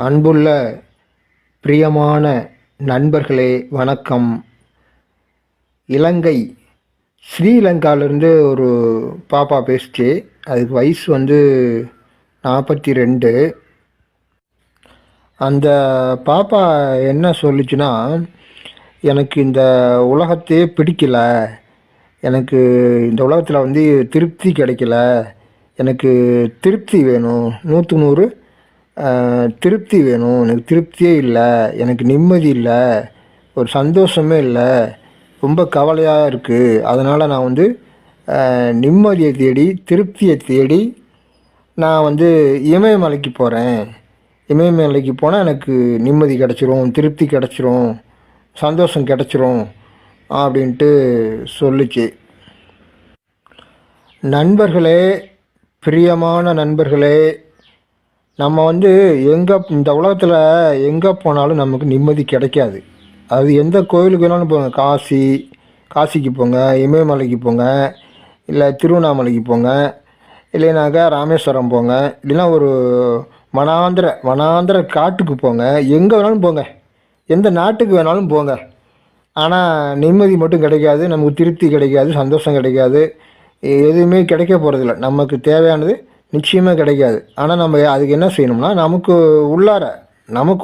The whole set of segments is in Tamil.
அன்புள்ள பிரியமான நண்பர்களே வணக்கம். இலங்கை ஸ்ரீலங்காவிலேருந்து ஒரு பாப்பா பேசிச்சு. அதுக்கு வயசு 42. அந்த பாப்பா என்ன சொல்லிச்சுன்னா, எனக்கு இந்த உலகத்தையே பிடிக்கல, எனக்கு இந்த உலகத்தில் திருப்தி கிடைக்கல, எனக்கு திருப்தி வேணும், 100 திருப்தி வேணும், எனக்கு திருப்தியே இல்லை, எனக்கு நிம்மதி இல்லை, ஒரு சந்தோஷமே இல்லை, ரொம்ப கவலையாக இருக்குது. அதனால் நான் நிம்மதியை தேடி திருப்தியை தேடி நான் இமயமலைக்கு போகிறேன். இமயமலைக்கு போனால் எனக்கு நிம்மதி கிடச்சிரும், திருப்தி கிடச்சிரும், சந்தோஷம் கிடச்சிரும் அப்படின்ட்டு சொல்லிச்சு. நண்பர்களே, பிரியமான நண்பர்களே, நம்ம எங்கே இந்த உலகத்தில் எங்கே போனாலும் நமக்கு நிம்மதி கிடைக்காது. அது எந்த கோயிலுக்கு வேணாலும் போங்க, காசிக்கு போங்க, இமயமலைக்கு போங்க, இல்லை திருவண்ணாமலைக்கு போங்க, இல்லைனாக்கா ராமேஸ்வரம் போங்க, இல்லைன்னா ஒரு வனாந்திர காட்டுக்கு போங்க, எங்கே வேணாலும் போங்க, எந்த நாட்டுக்கு வேணாலும் போங்க. ஆனால் நிம்மதி மட்டும் கிடைக்காது, நமக்கு திருப்தி கிடைக்காது, சந்தோஷம் கிடைக்காது, எதுவுமே கிடைக்க போகிறதில்ல. நமக்கு தேவையானது நிச்சயமாக கிடைக்காது. ஆனால் நம்ம அதுக்கு என்ன செய்யணும்னா, நமக்கு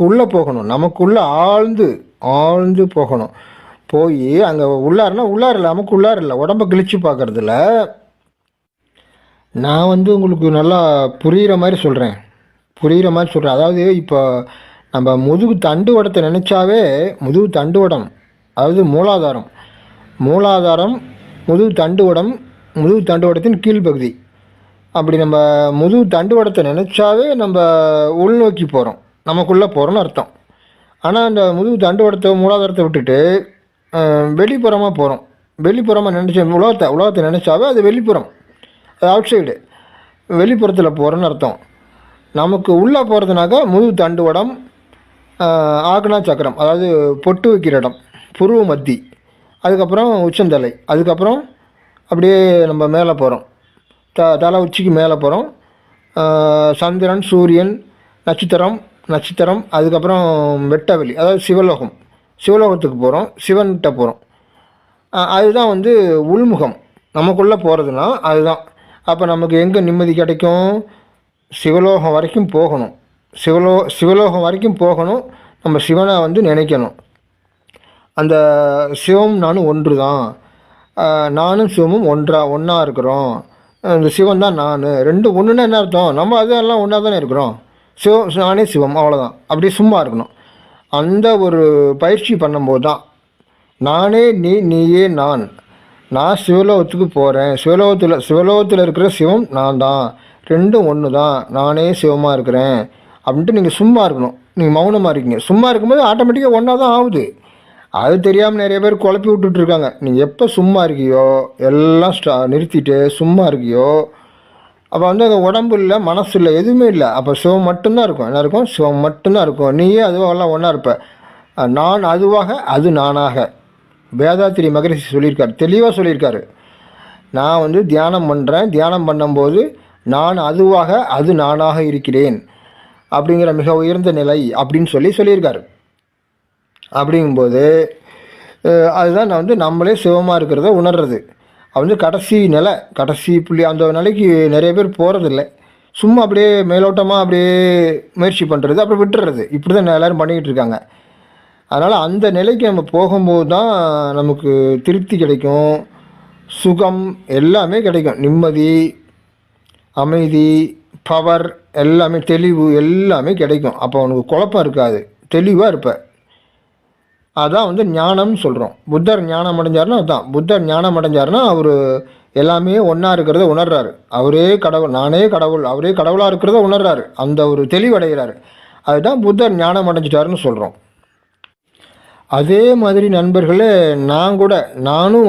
உள்ளே போகணும், நமக்குள்ளே ஆழ்ந்து போகணும். போய் அங்கே உள்ளாரில் நமக்கு இல்லை, உடம்பை கிழிச்சு பார்க்குறதில்ல. நான் உங்களுக்கு நல்லா புரிகிற மாதிரி சொல்கிறேன். அதாவது இப்போ நம்ம முதுகு தண்டுவடத்தை நினச்சாவே, முதுகு தண்டுவடம் அதாவது மூலாதாரம், முதுகு தண்டுவடத்தின் கீழ்ப்பகுதி, அப்படி நம்ம முதுகு தண்டுவடத்தை நினச்சாவே நம்ம உள்நோக்கி போகிறோம், நமக்குள்ளே போகிறோன்னு அர்த்தம். ஆனால் அந்த முதுகு தண்டுவடத்தை மூலாதாரத்தை விட்டுட்டு வெளிப்புறமாக போகிறோம். உலகத்தை நினச்சாவே அது வெளிப்புறம், அது அவுட் சைடு, வெளிப்புறத்தில் போகிறோன்னு அர்த்தம். நமக்கு உள்ளே போகிறதுனாக்கா முதுகு தண்டுவடம், ஆக்னா சக்கரம், அதாவது பொட்டு வைக்கிற இடம், புருவ மத்தி, அதுக்கப்புறம் உச்சந்தலை, அதுக்கப்புறம் அப்படியே நம்ம மேலே போகிறோம், தலை உச்சிக்கு மேலே போகிறோம். சந்திரன், சூரியன், நட்சத்திரம், அதுக்கப்புறம் வெட்டவெளி, அதாவது சிவலோகத்துக்கு போகிறோம், சிவன்கிட்ட போகிறோம். அதுதான் உள்முகம், நமக்குள்ளே போகிறதுனா அதுதான். அப்போ நமக்கு எங்கே நிம்மதி கிடைக்கும்? சிவலோகம் வரைக்கும் போகணும், சிவலோகம் வரைக்கும் போகணும். நம்ம சிவனை நினைக்கணும். அந்த சிவம் நானும் ஒன்று தான், நானும் சிவமும் ஒன்றா இருக்கிறோம். இந்த சிவன் தான் நான், ரெண்டும் ஒன்றுன்னா என்ன அர்த்தம்? நம்ம அதெல்லாம் ஒன்றா தானே இருக்கிறோம். நானே சிவம், அவ்வளோதான். அப்படி சும்மா இருக்கணும். அந்த ஒரு பயிற்சி பண்ணும்போது தான் நானே நீயே நான் சிவலோகத்துக்கு போகிறேன், சிவலோகத்தில் இருக்கிற சிவம் நான் தான், ரெண்டும் ஒன்று தான், நானே சிவமாக இருக்கிறேன் அப்படின்ட்டு நீங்கள் சும்மா இருக்கணும். நீங்கள் மௌனமாக இருக்கீங்க. சும்மா இருக்கும்போது ஆட்டோமேட்டிக்காக ஒன்றா தான் ஆகுது. அது தெரியாமல் நிறைய பேர் குழப்பி விட்டுட்ருக்காங்க. நீங்கள் எப்போ சும்மா இருக்கியோ, எல்லாம் நிறுத்திட்டு சும்மா இருக்கியோ, அப்போ அங்கே உடம்பு இல்லை, மனசு இல்லை, எதுவுமே இல்லை. அப்போ சிவம் மட்டும்தான் இருக்கும். என்ன இருக்கும்? சிவம் மட்டும்தான் இருக்கும். நீயே அதுவாகலாம் ஒன்றா இருப்ப. நான் அதுவாக, அது நானாக. வேதாத்திரி மகரிஷி சொல்லியிருக்காரு, தெளிவாக சொல்லியிருக்காரு. நான் தியானம் பண்ணுறேன், தியானம் பண்ணும்போது நான் அதுவாக, அது நானாக இருக்கிறேன் அப்படிங்கிற மிக உயர்ந்த நிலை அப்படின்னு சொல்லியிருக்காரு. அப்படிங்கும்போது அதுதான் நான் நம்மளே சிவமாக இருக்கிறத உணர்றது. அது கடைசி நிலை, கடைசி புள்ளி. அந்த நிலைக்கு நிறைய பேர் போகிறதில்ல. சும்மா அப்படியே மேலோட்டமாக அப்படியே முயற்சி பண்ணுறது, அப்புறம் விட்டுறது. இப்படி தான் எல்லோரும் பண்ணிக்கிட்டு இருக்காங்க. அதனால் அந்த நிலைக்கு நம்ம போகும்போது தான் நமக்கு திருப்தி கிடைக்கும், சுகம் எல்லாமே கிடைக்கும். நிம்மதி, அமைதி, பவர் எல்லாமே, தெளிவு எல்லாமே கிடைக்கும். அப்போ அவனுக்கு குழப்பம் இருக்காது, தெளிவாக இருப்ப. அதான் ஞானம்னு சொல்கிறோம். புத்தர் ஞானம் அடைஞ்சார்னா அதுதான். புத்தர் ஞானம் அடைஞ்சார்னா அவர் எல்லாமே ஒன்றா இருக்கிறத உணர்றாரு. அவரே கடவுள், நானே கடவுள், அவரே கடவுளாக இருக்கிறத உணர்றாரு. அந்த ஒரு தெளிவடைகிறாரு. அதுதான் புத்தர் ஞானம் அடைஞ்சிட்டாருன்னு சொல்கிறோம். அதே மாதிரி நண்பர்களே, நானும்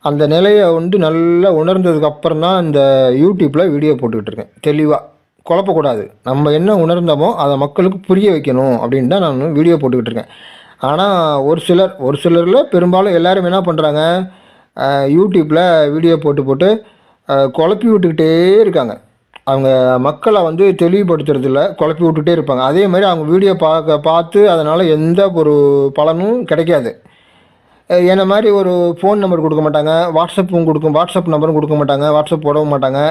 அந்த நிலையை நல்லா உணர்ந்ததுக்கப்புறம் தான் இந்த யூடியூப்பில் வீடியோ போட்டுக்கிட்டு இருக்கேன். தெளிவாக குழப்பக்கூடாது. நம்ம என்ன உணர்ந்தோமோ அதை மக்களுக்கு புரிய வைக்கணும் அப்படின்னு தான் நான் வீடியோ போட்டுக்கிட்டு இருக்கேன். ஆனால் ஒரு சிலரில் பெரும்பாலும் எல்லோரும் என்ன பண்ணுறாங்க, யூடியூப்பில் வீடியோ போட்டு குழப்பி விட்டுக்கிட்டே இருக்காங்க. அவங்க மக்களை வந்து தெளிவுபடுத்துறதில்ல, குழப்பி விட்டுட்டே இருப்பாங்க. அதே மாதிரி அவங்க வீடியோ பார்த்து அதனால் எந்த ஒரு பலனும் கிடைக்காது. என்ன மாதிரி ஒரு ஃபோன் நம்பர் கொடுக்க மாட்டாங்க, வாட்ஸ்அப் நம்பரும் கொடுக்க மாட்டாங்க, வாட்ஸ்அப் போடவும் மாட்டாங்க,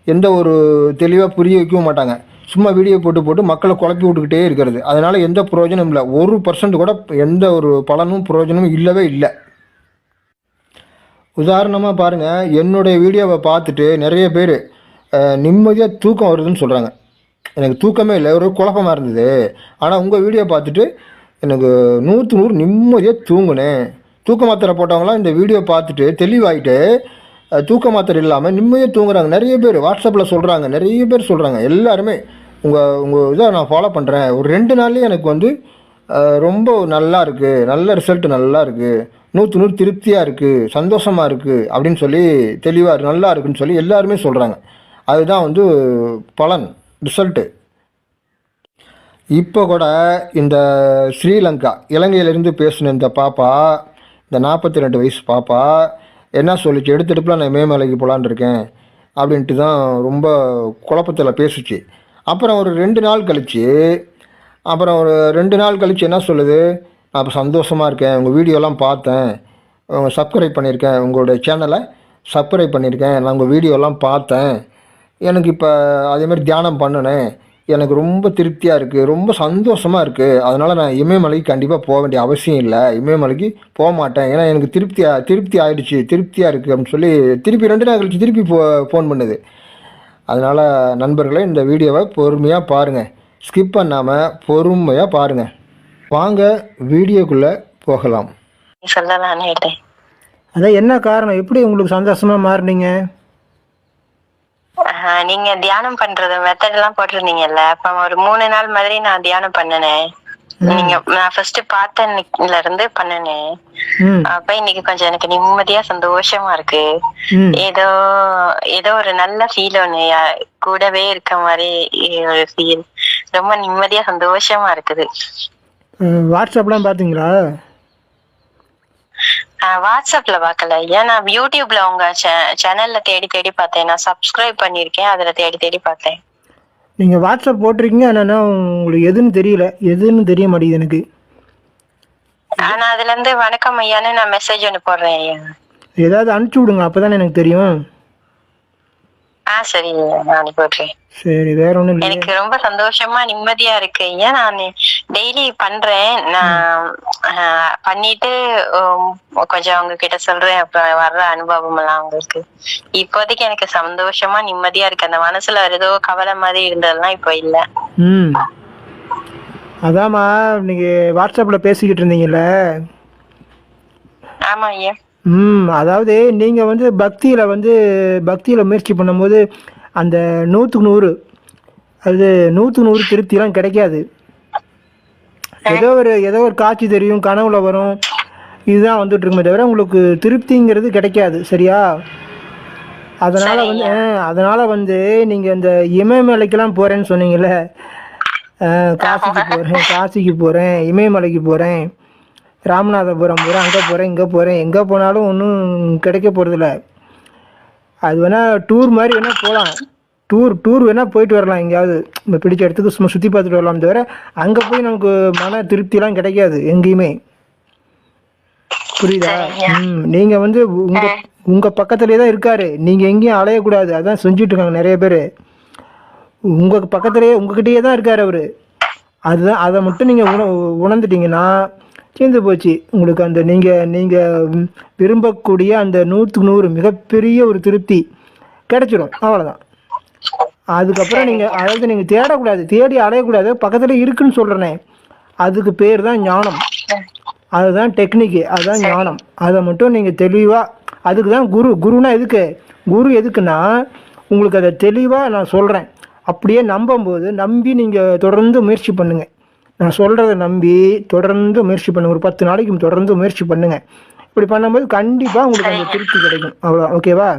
எந்த ஒரு தெளிவாக புரிய வைக்கவும் மாட்டாங்க. சும்மா வீடியோ போட்டு மக்களை குழப்பி விட்டுக்கிட்டே இருக்கிறது. அதனால் எந்த பிரயோஜனம் இல்லை. 1% கூட எந்த ஒரு பலனும் பிரயோஜனமும் இல்லவே இல்லை. உதாரணமாக பாருங்கள், என்னுடைய வீடியோவை பார்த்துட்டு நிறைய பேர் நிம்மதியாக தூக்கம் வருதுன்னு சொல்கிறாங்க. எனக்கு தூக்கமே இல்லை, ஒரு குழப்பமாக இருந்தது. ஆனால் உங்கள் வீடியோ பார்த்துட்டு எனக்கு 100 நிம்மதியாக தூங்குனேன். தூக்க மாத்திரை போட்டவங்களாம் இந்த வீடியோ பார்த்துட்டு தெளிவாயிட்டு தூக்க மாத்திரை இல்லாமல் நிம்மதியாக தூங்குறாங்க. நிறைய பேர் வாட்ஸ்அப்பில் சொல்கிறாங்க, நிறைய பேர் சொல்கிறாங்க. எல்லாருமே உங்கள் இதை நான் ஃபாலோ பண்ணுறேன், ஒரு 2 நாள்லேயே எனக்கு வந்து ரொம்ப நல்லா இருக்குது, நல்ல ரிசல்ட் நல்லா இருக்குது, 100 திருப்தியாக இருக்குது, சந்தோஷமாக இருக்குது அப்படின்னு சொல்லி தெளிவாக இருக்குது, நல்லா இருக்குன்னு சொல்லி எல்லாருமே சொல்கிறாங்க. அதுதான் வந்து பலன், ரிசல்ட்டு. இப்போ கூட இந்த ஸ்ரீலங்கா, இலங்கையிலேருந்து பேசின இந்த பாப்பா, இந்த 42 வயசு பாப்பா என்ன சொல்லிச்சு, எடுத்தெடுப்பில் நான் இமயமலைக்கு போகலான்னு இருக்கேன் அப்படின்ட்டு தான் ரொம்ப குழப்பத்தில் பேசிச்சு. அப்புறம் ஒரு 2 நாள் கழித்து என்ன சொல்லுது, நான் இப்போ சந்தோஷமாக இருக்கேன், உங்கள் வீடியோலாம் பார்த்தேன், சப்ஸ்கிரைப் பண்ணியிருக்கேன், உங்களுடைய சேனலை சப்ஸ்கிரைப் பண்ணியிருக்கேன், நான் உங்கள் வீடியோலாம் பார்த்தேன், எனக்கு இப்போ அதேமாதிரி தியானம் பண்ணினேன், எனக்கு ரொம்ப திருப்தியாக இருக்குது, ரொம்ப சந்தோஷமாக இருக்குது, அதனால் நான் இமயமலைக்கு கண்டிப்பாக போக வேண்டிய அவசியம் இல்லை, இமயமலைக்கு போக மாட்டேன், ஏன்னா எனக்கு திருப்தி ஆகிடுச்சு, திருப்தியாக இருக்குது அப்படின்னு சொல்லி திருப்பி 2 நாள் கழிச்சு திருப்பி ஃபோன் பண்ணுது. அதனால் நண்பர்களே, இந்த வீடியோவை பொறுமையாக பாருங்கள், ஸ்கிப் பண்ணாமல் பொறுமையாக பாருங்கள். வாங்க வீடியோக்குள்ளே போகலாம். அதான் என்ன காரணம், எப்படி உங்களுக்கு சந்தோஷமாக மாறினீங்க? நீங்க தியானம் பண்றது மெத்தட் எல்லாம் போட்டிருந்தீங்கல்ல, அப்ப ஒரு 3 நாள் மாதிரி நான் தியானம் பண்ணினேன். நான் ஃபர்ஸ்ட் பார்த்தன்ல இருந்து பண்ணினேன். அப்ப இன்னைக்கு கொஞ்சம் எனக்கு நிம்மதியா சந்தோஷமா இருக்கு. ஏதோ ஒரு நல்ல ஃபீல் ஒண்ணு கூடவே இருக்க மாதிரி ஒரு ஃபீல். ரொம்ப நிம்மதியா சந்தோஷமா இருக்குது. வாட்ஸ்அப்லாம் பாத்தீங்களா? வாட்ஸ்அப்ல பாக்கல, ஏன்னா யூடியூப்ல உங்க சேனல்ல தேடி பார்த்தேன். நான் சப்ஸ்கிரைப் பண்ணிருக்கேன், அதுல தேடி பார்த்தேன். நீங்க வாட்ஸ்அப் போட்டிருக்கீங்க, ஆனா உங்களுக்கு எதுன்னு தெரிய மாட்டேங்குது எனக்கு. ஆனா அதுல இருந்து வணக்கம் ஐயான்னு நான் மெசேஜ் ஒன்று போடுறேன் ஐயா. ஏதாவது அனுப்பிச்சு விடுங்க, அப்பதான் எனக்கு தெரியும். சரி, நான் அனுப்பி விடுறேன். சரி, வேற ஒண்ணும் இல்ல. எனக்கு ரொம்ப சந்தோஷமா நிம்மதியா இருக்கு. ஏன் நான் டெய்லி பண்றேன், நான் பண்ணிட்டு கொஞ்சம் அவங்க கிட்ட சொல்றேன், அப்புறம் வர்ற அனுபவம் எல்லாம் அவங்களுக்கு. இப்போதைக்கு எனக்கு சந்தோஷமா நிம்மதியா இருக்கு. அந்த மனசுல ஏதோ கவலை மாதிரி இருந்ததெல்லாம் இப்போ இல்ல. அதாம்மா, நீங்க வாட்ஸ்அப்ல பேசிக்கிட்டு இருந்தீங்கல்ல? ஆமா ஐயா. அதாவது நீங்க வந்து பக்தியில முயற்சி பண்ணும்போது அந்த 100 அது 100 திருப்திலாம் கிடைக்காது. ஏதோ ஒரு காட்சி தெரியும், கனவுல வரும், இதுதான் வந்துட்டு இருக்குமே தவிர உங்களுக்கு திருப்திங்கிறது கிடைக்காது. சரியா? அதனால வந்து நீங்க இந்த இமயமலைக்கெல்லாம் போறேன்னு சொன்னீங்கல்ல, காசிக்கு போறேன், இமயமலைக்கு போறேன், ராமநாதபுரம் போகிறேன், அங்கே போகிறேன், இங்கே போகிறேன், எங்கே போனாலும் ஒன்றும் கிடைக்க போகிறதில்ல. அது வேணால் டூர் மாதிரி வேணால் போகலாம், டூர் வேணால் போயிட்டு வரலாம், எங்கேயாவது நம்ம பிடிச்ச இடத்துக்கு சும்மா சுற்றி பார்த்துட்டு வரலாம். தவிர அங்கே போய் நமக்கு மன திருப்திலாம் கிடைக்காது எங்கேயுமே. புரியுதா? நீங்கள் வந்து உங்கள் பக்கத்துலேயே தான் இருக்காரு, நீங்கள் எங்கேயும் அலையக்கூடாது. அதான் செஞ்சுட்டு இருக்காங்க நிறைய பேர். உங்கள் பக்கத்துலேயே உங்ககிட்டயே தான் இருக்கார் அவர். அதுதான், அதை மட்டும் நீங்கள் உணர்ந்துட்டீங்கன்னா சேர்ந்து போச்சு. உங்களுக்கு அந்த நீங்கள் விரும்பக்கூடிய அந்த 100 மிகப்பெரிய ஒரு திருப்தி கிடைச்சிடும். அவ்வளோதான். அதுக்கப்புறம் நீங்கள் தேடி அலையக்கூடாது, பக்கத்தில் இருக்குன்னு சொல்கிறேனே, அதுக்கு பேர் தான் ஞானம். அதுதான் டெக்னிக்கு, அதுதான் ஞானம். அதை மட்டும் நீங்கள் தெளிவாக, அதுக்கு தான் குருனா எதுக்குன்னா உங்களுக்கு அதை தெளிவாக நான் சொல்கிறேன். அப்படியே நம்பி நீங்கள் தொடர்ந்து முயற்சி பண்ணுங்கள். நான் சொல்கிறத நம்பி தொடர்ந்து முயற்சி பண்ணுங்கள். ஒரு 10 நாளைக்கு தொடர்ந்து முயற்சி பண்ணுங்கள். இப்படி பண்ணும்போது கண்டிப்பாக உங்களுக்கு அந்த திருப்தி கிடைக்கும். அவ்வளோ. ஓகேவா?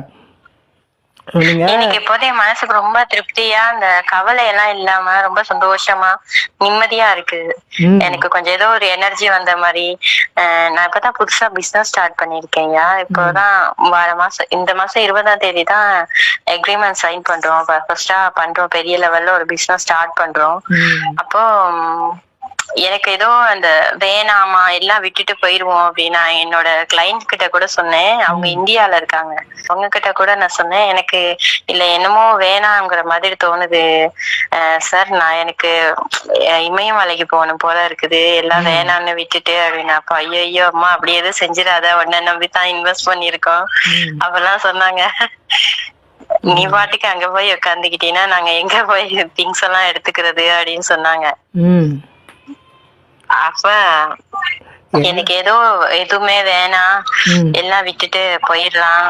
நீங்க எனக்கு இப்போதைய மனசுக்கு ரொம்ப திருப்தியா, அந்த கவலை எல்லாம் இல்லாம ரொம்ப சந்தோஷமா நிம்மதியா இருக்கு. எனக்கு கொஞ்சம் ஏதோ ஒரு எனர்ஜி வந்த மாதிரி. நான் இப்பதான் புதுசா பிசினஸ் ஸ்டார்ட் பண்ணிருக்கேன்யா. இப்போதான் வார மாசம் இந்த மாசம் 20ஆம் தேதி தான் அக்ரிமெண்ட் சைன் பண்றோம். ஃபர்ஸ்டா பண்றோம், பெரிய லெவல்ல ஒரு பிசினஸ் ஸ்டார்ட் பண்றோம். அப்போ எனக்கு ஏதோ அந்த வேணாமா எல்லாம் விட்டுட்டு போயிருவோம் அப்படின்னு நான் என்னோட கிளைண்ட் கிட்ட கூட சொன்னேன். அவங்க இந்தியால இருக்காங்க. அவங்க கிட்ட கூட நான் சொன்னேன், எனக்கு இல்ல என்னமோ வேணாங்கிற மாதிரி தோணுது சார், நான் எனக்கு இமயமலைக்கு போகணும் போல இருக்குது, எல்லாம் வேணான்னு விட்டுட்டு அப்படின்னு. அப்ப ஐயோ அம்மா அப்படி எதுவும் செஞ்சிடாத, உன்னை நம்பித்தான் இன்வெஸ்ட் பண்ணிருக்கோம் அப்பெல்லாம் சொன்னாங்க. நீ பாட்டுக்கு அங்க போய் உட்காந்துக்கிட்டீங்கன்னா நாங்க எங்க போய் திங்ஸ் எல்லாம் எடுத்துக்கிறது அப்படின்னு சொன்னாங்க. அப்ப எனக்கு ஏதோ எதுவுமே வேணாம், எல்லாம் விட்டுட்டு போயிடலாம்,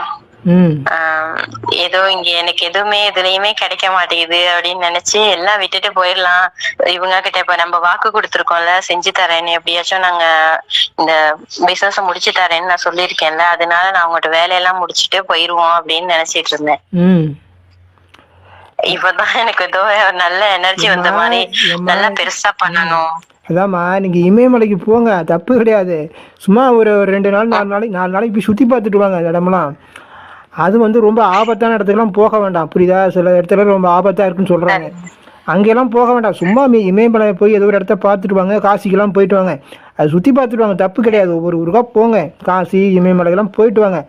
ஏதோ இங்க எனக்கு எதுவுமே எதுலயுமே கிடைக்க மாட்டேங்குது அப்படின்னு நினைச்சு எல்லாம் விட்டுட்டு போயிடலாம். இவங்க கிட்ட இப்ப நம்ம வாக்கு கொடுத்துருக்கோம்ல, செஞ்சு தரேன்னு, எப்படியாச்சும் நாங்க இந்த பிசினஸ் முடிச்சு தரேன்னு நான் சொல்லியிருக்கேன்ல, அதனால நான் உங்கள்கிட்ட வேலையெல்லாம் முடிச்சுட்டு போயிருவோம் அப்படின்னு நினைச்சிட்டு இருந்தேன். இப்பதான் எனக்கு ஏதோ நல்ல எனர்ஜி வந்த மாதிரி, நல்லா பெருசா பண்ணணும். அதாம்மா, நீங்கள் இமயமலைக்கு போங்க, தப்பு கிடையாது. சும்மா ஒரு 2 நாள் 4 நாளைக்கு போய் சுற்றி பார்த்துட்டு வாங்க அந்த இடமெல்லாம். அது வந்து ரொம்ப ஆபத்தான இடத்துக்குலாம் போக வேண்டாம், புரியுதா? சில இடத்துல ரொம்ப ஆபத்தாக இருக்குன்னு சொல்கிறாங்க, அங்கெல்லாம் போக வேண்டாம். சும்மா இமயமலை போய் ஏதோ ஒரு இடத்த பார்த்துட்டு வாங்க, காசிக்கெல்லாம் போயிட்டு வாங்க, அது சுற்றி பார்த்துட்டு வாங்க, தப்பு கிடையாது. ஒவ்வொரு ஊருக்கா போங்க, காசி இமயமலைக்கெல்லாம் போயிட்டு வாங்க.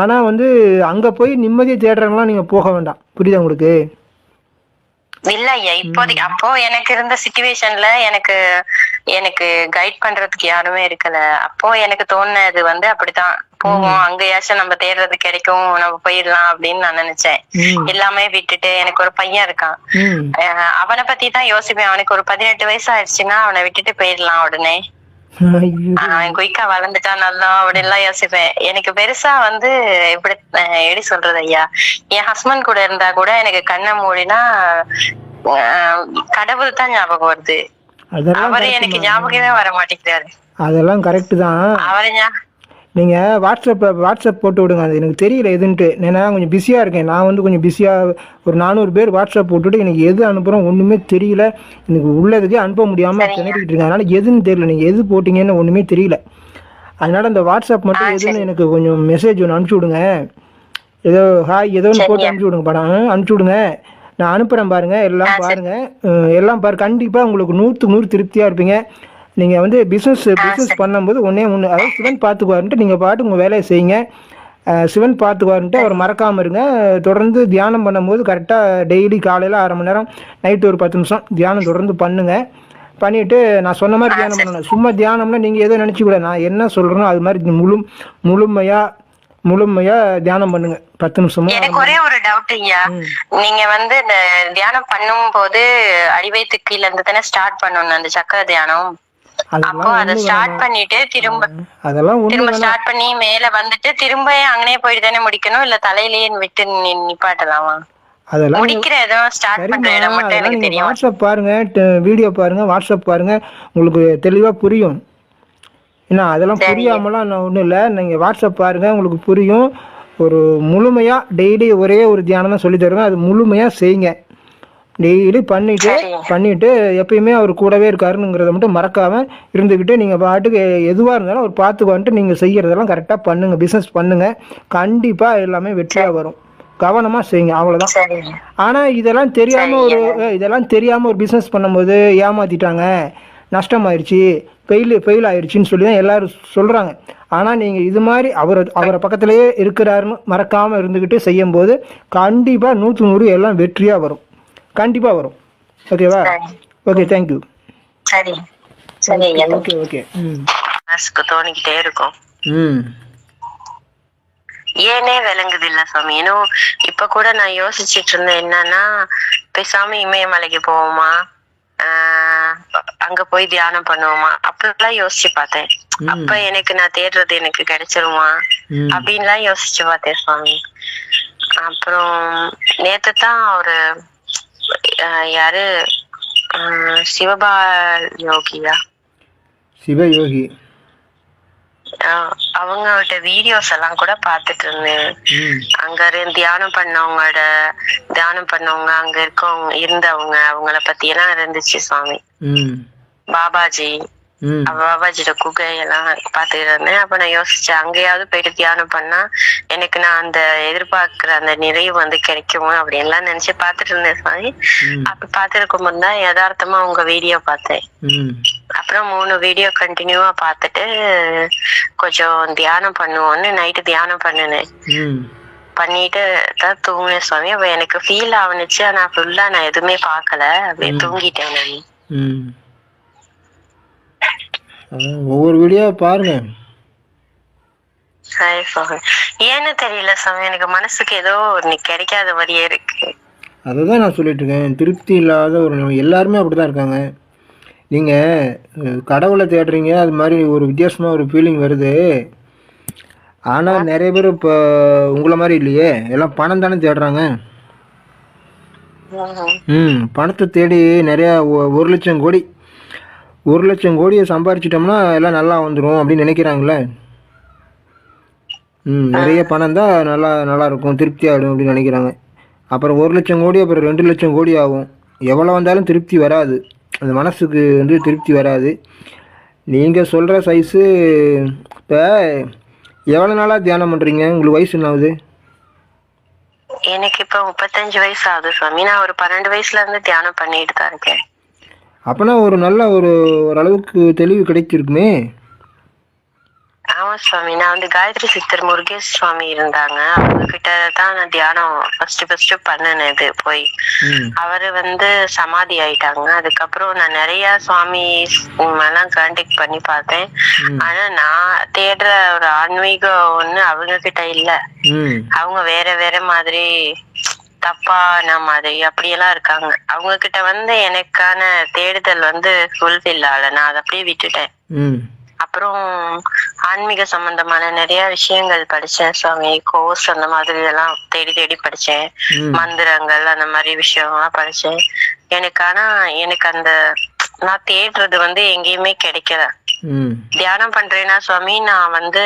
ஆனால் வந்து அங்கே போய் நிம்மதியை தேடுறவங்களாம் நீங்கள் போக வேண்டாம், புரியுதா உங்களுக்கு? இல்ல ஐயா, இப்போதைக்கு அப்போ எனக்கு இருந்த சிச்சுவேஷன்ல எனக்கு எனக்கு கைட் பண்றதுக்கு யாருமே இருக்கல. அப்போ எனக்கு தோணுனது வந்து அப்படித்தான், போவோம் அங்கயாச்சும் நம்ம தேடுறது கிடைக்கும், நம்ம போயிடலாம் அப்படின்னு நான் நினைச்சேன். எல்லாமே விட்டுட்டு, எனக்கு ஒரு பையன் இருக்கான், அவனை பத்தி தான் யோசிப்பேன். அவனுக்கு ஒரு 18 வயசு ஆயிடுச்சுன்னா அவனை விட்டுட்டு போயிடலாம் உடனே, அவன் குயிக்கா வளர்ந்துட்டா நல்லா அப்படின்லாம் யோசிப்பேன். எனக்கு பெருசா வந்து எப்படி சொல்றது ஐயா, என் ஹஸ்பண்ட் கூட இருந்தா கூட எனக்கு கண்ணை மூடினா கடவுள் தான் ஞாபகம் வருது, அவரு எனக்கு ஞாபகமே வர மாட்டேங்கிறாரு. அதெல்லாம் கரெக்ட் தான். அவரு நீங்கள் வாட்ஸ்அப் போட்டு விடுங்க, அது எனக்கு தெரியல எதுன்ட்டு. ஏன்னா கொஞ்சம் பிஸியாக இருக்கேன், நான் வந்து கொஞ்சம் பிஸியாக ஒரு 400 பேர் வாட்ஸ்அப் போட்டுவிட்டு எனக்கு எது அனுப்புகிறோம் ஒன்றுமே தெரியல, எனக்கு உள்ளதுக்கே அனுப்ப முடியாமல் திணறிட்டு இருக்கேன். அதனால் எதுன்னு தெரியல, நீங்கள் எது போட்டிங்கன்னு ஒன்றுமே தெரியல. அதனால் அந்த வாட்ஸ்அப் மட்டும் எதுன்னு எனக்கு கொஞ்சம் மெசேஜ் ஒன்று அனுப்பிச்சி விடுங்க, ஏதோ ஹாய் ஏதோ ஒன்று போட்டு அனுப்பிச்சி விடுங்க, படம் அனுப்பிச்சி விடுங்க, நான் அனுப்புகிறேன் பாருங்கள், எல்லாம் பாருங்கள், எல்லாம் கண்டிப்பாக உங்களுக்கு 100க்கு 100 திருப்தியாக இருப்பீங்க. நீங்கள் வந்து பிஸ்னஸ் பண்ணும்போது ஒன்றே அதாவது சிவன் பார்த்துக்குவாருன்ட்டு நீங்கள் பாட்டு உங்கள் வேலையை செய்யுங்க. சிவன் பார்த்துக்குவாருன்ட்டு அவர் மறக்காமல் இருங்க. தொடர்ந்து தியானம் பண்ணும்போது கரெக்டாக டெய்லி காலையில் 1/2 மணி நேரம், நைட்டு ஒரு 10 நிமிஷம் தியானம் தொடர்ந்து பண்ணுங்கள். பண்ணிவிட்டு நான் சொன்ன மாதிரி தியானம் பண்ணணும். சும்மா தியானம்னா நீங்கள் எதோ நினச்சிக்கூட, நான் என்ன சொல்கிறேனோ அது மாதிரி முழுமையாக தியானம் பண்ணுங்க 10 நிமிஷமும். எனக்கு ஒரே ஒரு டவுட் ஐயா, நீங்க வந்து இந்த தியானம் பண்ணும் போது அடிவயித்து கீழ இருந்து தானே ஸ்டார்ட் பண்ணணும் அந்த சக்கர தியானம்? அப்போ அத ஸ்டார்ட் பண்ணிட்டு திரும்ப ஸ்டார்ட் பண்ணி மேல வந்துட்டு திரும்ப அங்கனே போயிட்டு தானே முடிக்கணும், இல்ல தலையிலேயே விட்டு நிப்பாட்டலாமா? அதெல்லாம் முடிக்கிற இடம் ஸ்டார்ட் பண்ற இடம் மட்டும் எனக்கு தெரியும். வாட்ஸ்அப் பாருங்க, வீடியோ பாருங்க, வாட்ஸ்அப் பாருங்க, உங்களுக்கு தெளிவா புரியும். ஏன்னா அதெல்லாம் புரியாமலாம் நான் ஒன்றும் இல்லை, நீங்கள் வாட்ஸ்அப் பாருங்கள், உங்களுக்கு புரியும். ஒரு முழுமையாக டெய்லி ஒரே ஒரு தியானம் தான் சொல்லி தருவேன், அது முழுமையாக செய்யுங்க. டெய்லி பண்ணிவிட்டு எப்பயுமே அவர் கூடவே இருக்காருங்கிறத மட்டும் மறக்காமல் இருந்துக்கிட்டு நீங்கள் பாட்டுக்கு எதுவாக இருந்தாலும் அவர் பார்த்துக்குவான்ட்டு நீங்கள் செய்கிறதெல்லாம் கரெக்டாக பண்ணுங்கள், பிஸ்னஸ் பண்ணுங்கள், கண்டிப்பாக எல்லாமே வெற்றியாக வரும். கவனமாக செய்யுங்க, அவ்வளோதான். ஆனால் இதெல்லாம் தெரியாமல் ஒரு பிஸ்னஸ் பண்ணும்போது ஏமாற்றிட்டாங்க, நஷ்டமாயிடுச்சு, ஃபெயில் ஆயிடுச்சின்னு சொல்லி தான் எல்லோரும் சொல்கிறாங்க. ஆனால் நீங்கள் இது மாதிரி அவரை பக்கத்துலேயே இருக்கிறாருன்னு மறக்காமல் இருந்துக்கிட்டு செய்யும்போது கண்டிப்பாக 100க்கு 100 எல்லாம் வெற்றியாக வரும், கண்டிப்பாக வரும். ஓகேவா? Okay, thank you. சரி சரி, ஓகே. மனசுக்கு தோணிக்கிட்டே இருக்கும், ஏனே விளங்குது இல்ல சாமி. இன்னும் இப்ப கூட நான் யோசிச்சுட்டு இருந்தேன், என்னன்னா பேசாம இமயமலைக்கு போவோமா, அங்க போய் தியானம் பண்ணுவோமா அப்படிலாம் யோசிச்சு பார்த்தேன். அப்ப எனக்கு நான் தேடுறது எனக்கு கிடைச்சிருமா அப்படின்லாம் யோசிச்சு பார்த்தேன் சுவாமி. அப்புறம் நேத்து தான் ஒரு யாரு சிவயோகி அவங்களோட வீடியோஸ் எல்லாம் கூட பாத்துட்டு இருந்தேன். ம் அங்க இருந்து தியானம் பண்ணவங்க அங்க இருக்கவங்க இருந்தவங்க அவங்கள பத்தி எல்லாம் இருந்துச்சு சுவாமி. ம் பாபாஜி ம் பாபாஜியோட குகை எல்லாம் பாத்துட்டு இருந்தேன். அப்ப நான் யோசிச்சேன், அங்கேயாவது போயிட்டு தியானம் பண்ணா எனக்கு நான் அந்த எதிர்பார்க்கிற அந்த நிறைவு வந்து கிடைக்குமா அப்படின்லாம் நினைச்சு பாத்துட்டு இருந்தேன் சுவாமி. ம் அப்ப பாத்துருக்கும் போது தான் யதார்த்தமா உங்க வீடியோ பார்த்தேன். ம் அப்புறம் 3 வீடியோ கண்டினியூவா பார்த்துட்டு கொஞ்சம் தியானம் பண்ணுவோன்னு நைட்டு தியானம் பண்ணினேன். ம் பண்ணிட்டு தான் தூங்கினேன் சுவாமி. அப்ப எனக்கு ஃபீல் ஆகுனுச்சு, ஆனா ஃபுல்லா நான் எதுவுமே பார்க்கல, அப்படியே தூங்கிட்டேன் நான். ம் அதான் ஒவ்வொரு வீடியோ பாருங்க. சரி சுவாமி. ஏன்னு தெரியல சுவாமி, எனக்கு மனசுக்கு ஏதோ ஒண்ணு கிடைக்காத மாதிரியே இருக்கு. அதை தான் நான் சொல்லிட்டு இருக்கேன். திருப்தி இல்லாத ஒரு எல்லாருமே அப்படி தான் இருக்காங்க. நீங்கள் கடவுளை தேடுறீங்க, அது மாதிரி ஒரு வித்தியாசமாக ஒரு ஃபீலிங் வருது. ஆனால் நிறைய பேர் இப்போ உங்களை மாதிரி இல்லையே, எல்லாம் பணம் தானே தேடுறாங்க. பணத்தை தேடி நிறையா 1,00,000 கோடி 1,00,000 கோடியை சம்பாரிச்சிட்டோம்னா எல்லாம் நல்லா வந்துடும் அப்படின்னு நினைக்கிறாங்களே. நிறைய பணம் தான் நல்லா இருக்கும், திருப்தி ஆகிடும் அப்படின்னு நினைக்கிறாங்க. அப்புறம் 1,00,000 கோடி, அப்புறம் 2,00,000 கோடி ஆகும். எவ்வளோ வந்தாலும் திருப்தி வராது, அந்த மனசுக்கு வந்து திருப்தி வராது. நீங்கள் சொல்கிற சைஸு இப்போ எவ்வளோ நாளாக தியானம் பண்ணுறீங்க? உங்களுக்கு வயசு என்ன ஆகுது? எனக்கு இப்ப 35 வயசு ஆகுது சுவாமி. நான் ஒரு 12 வயசுல இருந்து தியானம் பண்ணிட்டு தான் இருக்கேன். அப்போனா ஒரு நல்ல ஓரளவுக்கு தெளிவு கிடைச்சிருக்குமே. ஆமா சுவாமி. நான் வந்து காயத்ரி சித்தர் முருகேஷ் சுவாமி இருந்தாங்க, அவங்க கிட்ட தான் நான் தியானம் ஃபர்ஸ்ட் பண்ணினேன். இது போய் அவரு வந்து சமாதி ஆயிட்டாங்க. அதுக்கப்புறம் நான் நிறைய சுவாமி எல்லாம் கான்டாக்ட் பண்ணி பார்த்தேன். ஆனா நான் தேடுற ஒரு ஆன்மீகம் ஒண்ணு அவங்க கிட்ட இல்ல. அவங்க வேற மாதிரி தப்பான மாதிரி அப்படியெல்லாம் இருக்காங்க. அவங்க கிட்ட வந்து எனக்கான தேடுதல் வந்து ஃபுல்ஃபில் ஆகல, நான் அதை அப்படியே விட்டுட்டேன். அப்புறம் ஆன்மீக சம்பந்தமான நிறைய விஷயங்கள் படிச்சேன் சுவாமி. கோர்ஸ் அந்த மாதிரி எல்லாம் தேடி படிச்சேன். மந்திரங்கள் அந்த மாதிரி விஷயம்லாம் படிச்சேன். எனக்கு அந்த நான் தேடுறது வந்து எங்கேயுமே கிடைக்கல. தியானம் பண்றேன்னா சுவாமி, நான் வந்து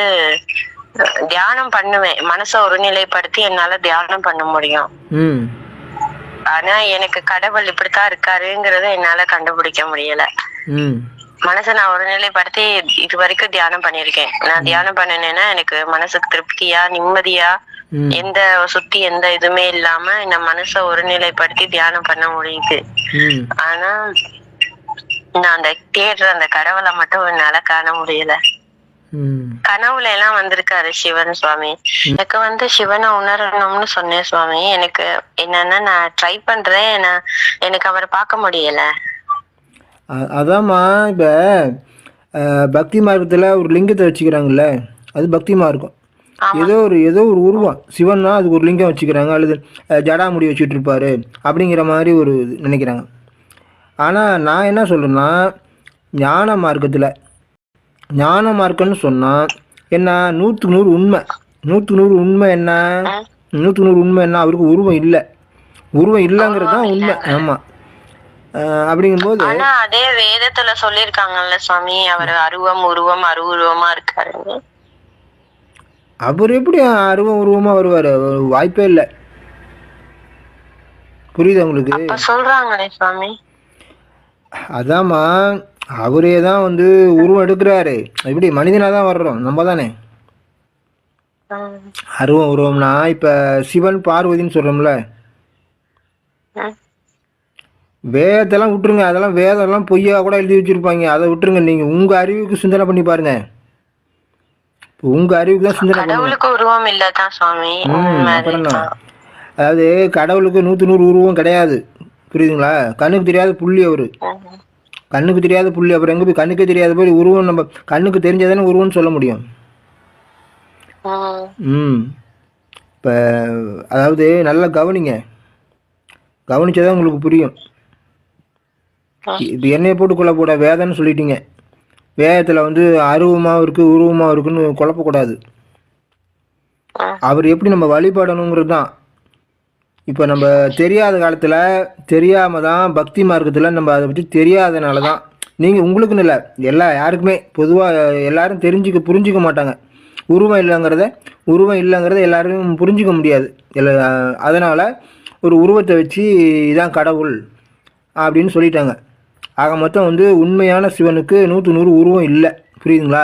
தியானம் பண்ணுவேன், மனசை ஒருநிலைப்படுத்தி என்னால தியானம் பண்ண முடியும். ஆனா எனக்கு கடவுள் இப்படித்தான் இருக்காருங்கிறத என்னால கண்டுபிடிக்க முடியல. மனசை நான் ஒருநிலைப்படுத்தி இது வரைக்கும் தியானம் பண்ணிருக்கேன். நான் தியானம் பண்ணினேன்னா எனக்கு மனசுக்கு திருப்தியா நிம்மதியா எந்த சுத்தி எந்த இதுவுமே இல்லாம இந்த மனசை ஒருநிலைப்படுத்தி தியானம் பண்ண முடியுது. ஆனா நான் அந்த தேடுற அந்த கடவுளை மட்டும் என்னால காண முடியல. கனவுல எல்லாம் வந்திருக்காரு சிவன் சுவாமி. எனக்கு வந்து சிவனை உணரணும்னு சொன்னேன் சுவாமி. எனக்கு என்னன்னா நான் ட்ரை பண்றேன், எனக்கு அவரை பார்க்க முடியல. அதாம்மா, இப்போ பக்தி மார்க்கத்தில் ஒரு லிங்கத்தை வச்சுக்கிறாங்கல்ல, அது பக்தி மார்க்கம். ஏதோ ஒரு உருவம் சிவன்னா அதுக்கு ஒரு லிங்கம் வச்சுக்கிறாங்க, அல்லது ஜடாமுடி வச்சுட்டு இருப்பாரு அப்படிங்கிற மாதிரி ஒரு நினைக்கிறாங்க. ஆனால் நான் என்ன சொல்கிறேன்னா, ஞான மார்க்கம்னு சொன்னால் என்ன, 100க்கு 100 உண்மை. 100க்கு 100 உண்மை என்ன, 100க்கு 100 உண்மை என்ன, அவருக்கு உருவம் இல்லைங்கிறது தான் உண்மை. ஆமாம். அப்படிங்கும்போது ஆனா அதே வேதத்துல சொல்லிருக்காங்கல்ல சுவாமி, அவர் அருவமா இருக்காரு. அவர் எப்படி உருவமா வருவாரு? வாய்ப்பே இல்லை. புரியுது உங்களுக்கு? சொல்றாங்களே சுவாமி. அதாம்மா, அவரே தான் வந்து உருவம் எடுக்கிறாரு. எப்படி மனிதனா தான் வர்றோம் நம்ம தானே. உருவம்னா இப்ப சிவன் பார்வதின்னு சொல்றோம்ல, வேதத்தெல்லாம் விட்டுருங்க. அதெல்லாம் வேதம்லாம் பொய்யா கூட எழுதி வச்சிருப்பாங்க, அதை விட்டுருங்க. நீங்க உங்க அறிவுக்கு சிந்தனை பண்ணி பாருங்க. உங்க அறிவுக்கு தான் சிந்தனை கடவுளுக்கு உருவம் இல்லதான் சுவாமி. அதாவது கடவுளுக்கு 100க்கு 100 உருவம் கிடையாது. புரியுதுங்களா? கண்ணுக்கு தெரியாத புள்ளி அவரு. கண்ணுக்கு தெரியாத புள்ளி. அப்புறம் எங்க போய் கண்ணுக்கே தெரியாத போய் உருவம் நம்ம கண்ணுக்கு தெரிஞ்சதானே உருவம்னு சொல்ல முடியும். இப்போ அதாவது நல்லா கவனிச்சாதான் உங்களுக்கு புரியும். இது என்னைய போட்டு குழப்பக்கூட வேதம்னு சொல்லிட்டீங்க. வேதத்தில் வந்து அருவமாக இருக்குது உருவமாக இருக்குன்னு குழப்பக்கூடாது. அவர் எப்படி நம்ம வழிபடணுங்கிறது தான். இப்போ நம்ம தெரியாத காலத்தில் தெரியாமல் தான் பக்தி மார்க்கத்தில் நம்ம அதை பற்றி தெரியாதனால தான் நீங்கள் உங்களுக்குன்னு இல்லை, யாருக்குமே பொதுவாக எல்லாரும் புரிஞ்சிக்க மாட்டாங்க. உருவம் இல்லைங்கிறத எல்லாரும் புரிஞ்சிக்க முடியாது. அதனால் ஒரு உருவத்தை வச்சு இதான் கடவுள் அப்படின்னு சொல்லிட்டாங்க. ஆக மொத்தம் வந்து உண்மையான சிவனுக்கு 100 உருவம் இல்லை, புரியுதுங்களா?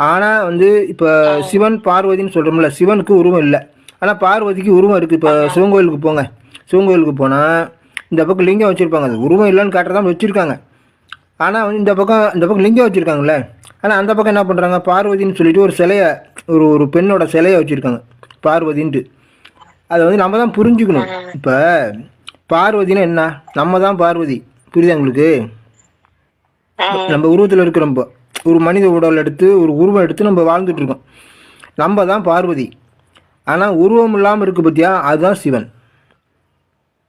ஆனால் வந்து இப்போ சிவன் பார்வதின்னு சொல்கிறோம்ல, சிவனுக்கு உருவம் இல்லை, ஆனால் பார்வதிக்கு உருவம் இருக்குது. இப்போ சிவன் கோயிலுக்கு போனால் இந்த பக்கம் லிங்கம் வச்சுருப்பாங்க. அது உருவம் இல்லைன்னு காட்டுறதான் வச்சுருக்காங்க. ஆனால் வந்து இந்த பக்கம் லிங்கம் வச்சுருக்காங்களே, ஆனால் அந்த பக்கம் என்ன பண்ணுறாங்க, பார்வதின்னு சொல்லிட்டு ஒரு சிலையை, ஒரு பெண்ணோட சிலையை வச்சுருக்காங்க பார்வதின்ட்டு. அதை வந்து நம்ம தான் புரிஞ்சுக்கணும். இப்போ பார்வதினா என்ன, நம்ம தான் பார்வதி, புரியுதா உங்களுக்கு? நம்ம உருவத்தில் இருக்கிறோம். ஒரு மனித உடல் எடுத்து ஒரு உருவம் எடுத்து நம்ம வாழ்ந்துட்டு இருக்கோம், நம்ம தான் பார்வதி. ஆனால் உருவம் இல்லாமல் இருக்குது பார்த்தியா, அதுதான் சிவன்.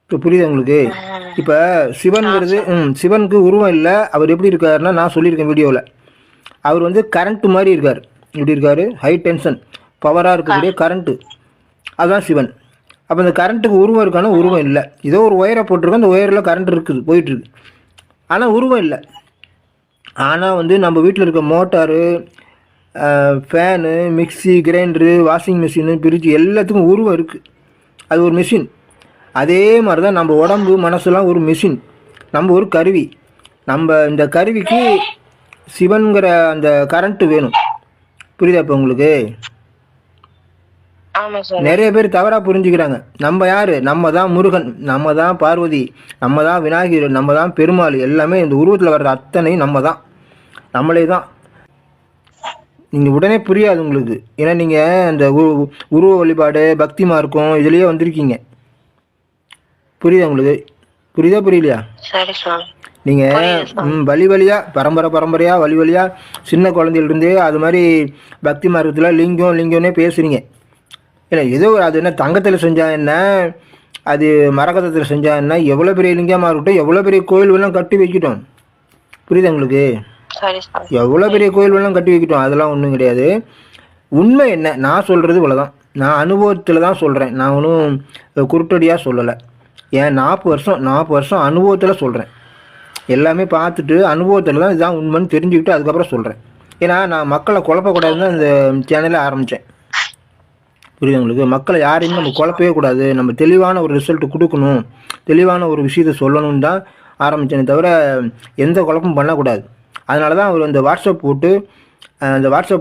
இப்போ புரியுதா உங்களுக்கு? இப்போ சிவன்கிறது சிவனுக்கு உருவம் இல்லை. அவர் எப்படி இருக்காருன்னா, நான் சொல்லியிருக்கேன் வீடியோவில், அவர் வந்து கரண்ட்டு மாதிரி இருக்கார். எப்படி இருக்கார்? ஹை டென்ஷன் பவராக இருக்கக்கூடிய கரண்ட்டு, அதுதான் சிவன். அப்போ அந்த கரண்ட்டுக்கு உருவம் இருக்கான, உருவம் இல்லை. ஏதோ ஒரு ஒயரை போட்டிருக்கோம், அந்த ஒயரில் கரண்ட் இருக்குது, போயிட்டுருக்கு, ஆனால் உருவம் இல்லை. ஆனால் வந்து நம்ம வீட்டில் இருக்க motor, fan, mixie, grinder, washing machine, fridge எல்லாத்துக்கும் உருவம் இருக்குது. அது ஒரு மிஷின். அதே மாதிரி தான் நம்ம உடம்பு மனசுலாம் ஒரு மிஷின், நம்ம ஒரு கருவி. நம்ம இந்த கருவிக்கு சிவன்கிற அந்த கரண்ட்டு வேணும், புரியுதா இப்போ உங்களுக்கு? நிறைய பேர் தவறாக புரிஞ்சுக்கிறாங்க. நம்ம யார்? நம்ம தான் முருகன், நம்ம தான் பார்வதி, நம்ம தான் விநாயகர், நம்ம தான் பெருமாள். எல்லாமே இந்த உருவத்தில் வர்ற அத்தனை நம்ம தான், நம்மளே தான். நீங்கள் உடனே புரியாது உங்களுக்கு, ஏன்னா நீங்கள் அந்த உருவ வழிபாடு, பக்தி மார்க்கம் இதுலேயே வந்திருக்கீங்க. புரியுதா உங்களுக்கு? புரியலையா? நீங்கள் வழியாக பரம்பரையாக வழியாக சின்ன குழந்தையிலிருந்தே அது மாதிரி பக்தி மார்க்கத்தில் லிங்கம்னே பேசுகிறீங்க. இல்லை ஏதோ அது என்ன தங்கத்தில் செஞ்சால் என்ன, அது மரகதத்தில் செஞ்சால் என்ன, எவ்வளோ பெரிய லிங்கமாக இருக்கட்டும், எவ்வளோ பெரிய கோயில் வேணாலும் கட்டி வைக்கிட்டோம், புரியுதா உங்களுக்கு? எவ்வளோ பெரிய கோயில் வேணாலும் கட்டி வைக்கிட்டோம், அதெல்லாம் ஒன்றும் கிடையாது. உண்மை என்ன, நான் சொல்கிறது இவ்வளோதான். நான் அனுபவத்தில் தான் சொல்கிறேன், நான் ஒன்றும் குருட்டடியாக சொல்லலை. ஏன் 40 வருஷம் அனுபவத்தில் சொல்கிறேன். எல்லாமே பார்த்துட்டு அனுபவத்தில் தான் இதுதான் உண்மைன்னு தெரிஞ்சுக்கிட்டு அதுக்கப்புறம் சொல்கிறேன். ஏன்னா நான் மக்களை குழப்பக்கூடாதுன்னு தான் இந்த சேனலை ஆரம்பித்தேன், புரியுது உங்களுக்கு? மக்களை யாரையும் நம்ம குழப்பவே கூடாது, நம்ம தெளிவான ஒரு ரிசல்ட் கொடுக்கணும், தெளிவான ஒரு விஷயத்தை சொல்லணும்னு தான் ஆரம்பித்தேனே தவிர எந்த குழப்பமும் பண்ணக்கூடாது. அதனால தான் அவர் அந்த வாட்ஸ்அப்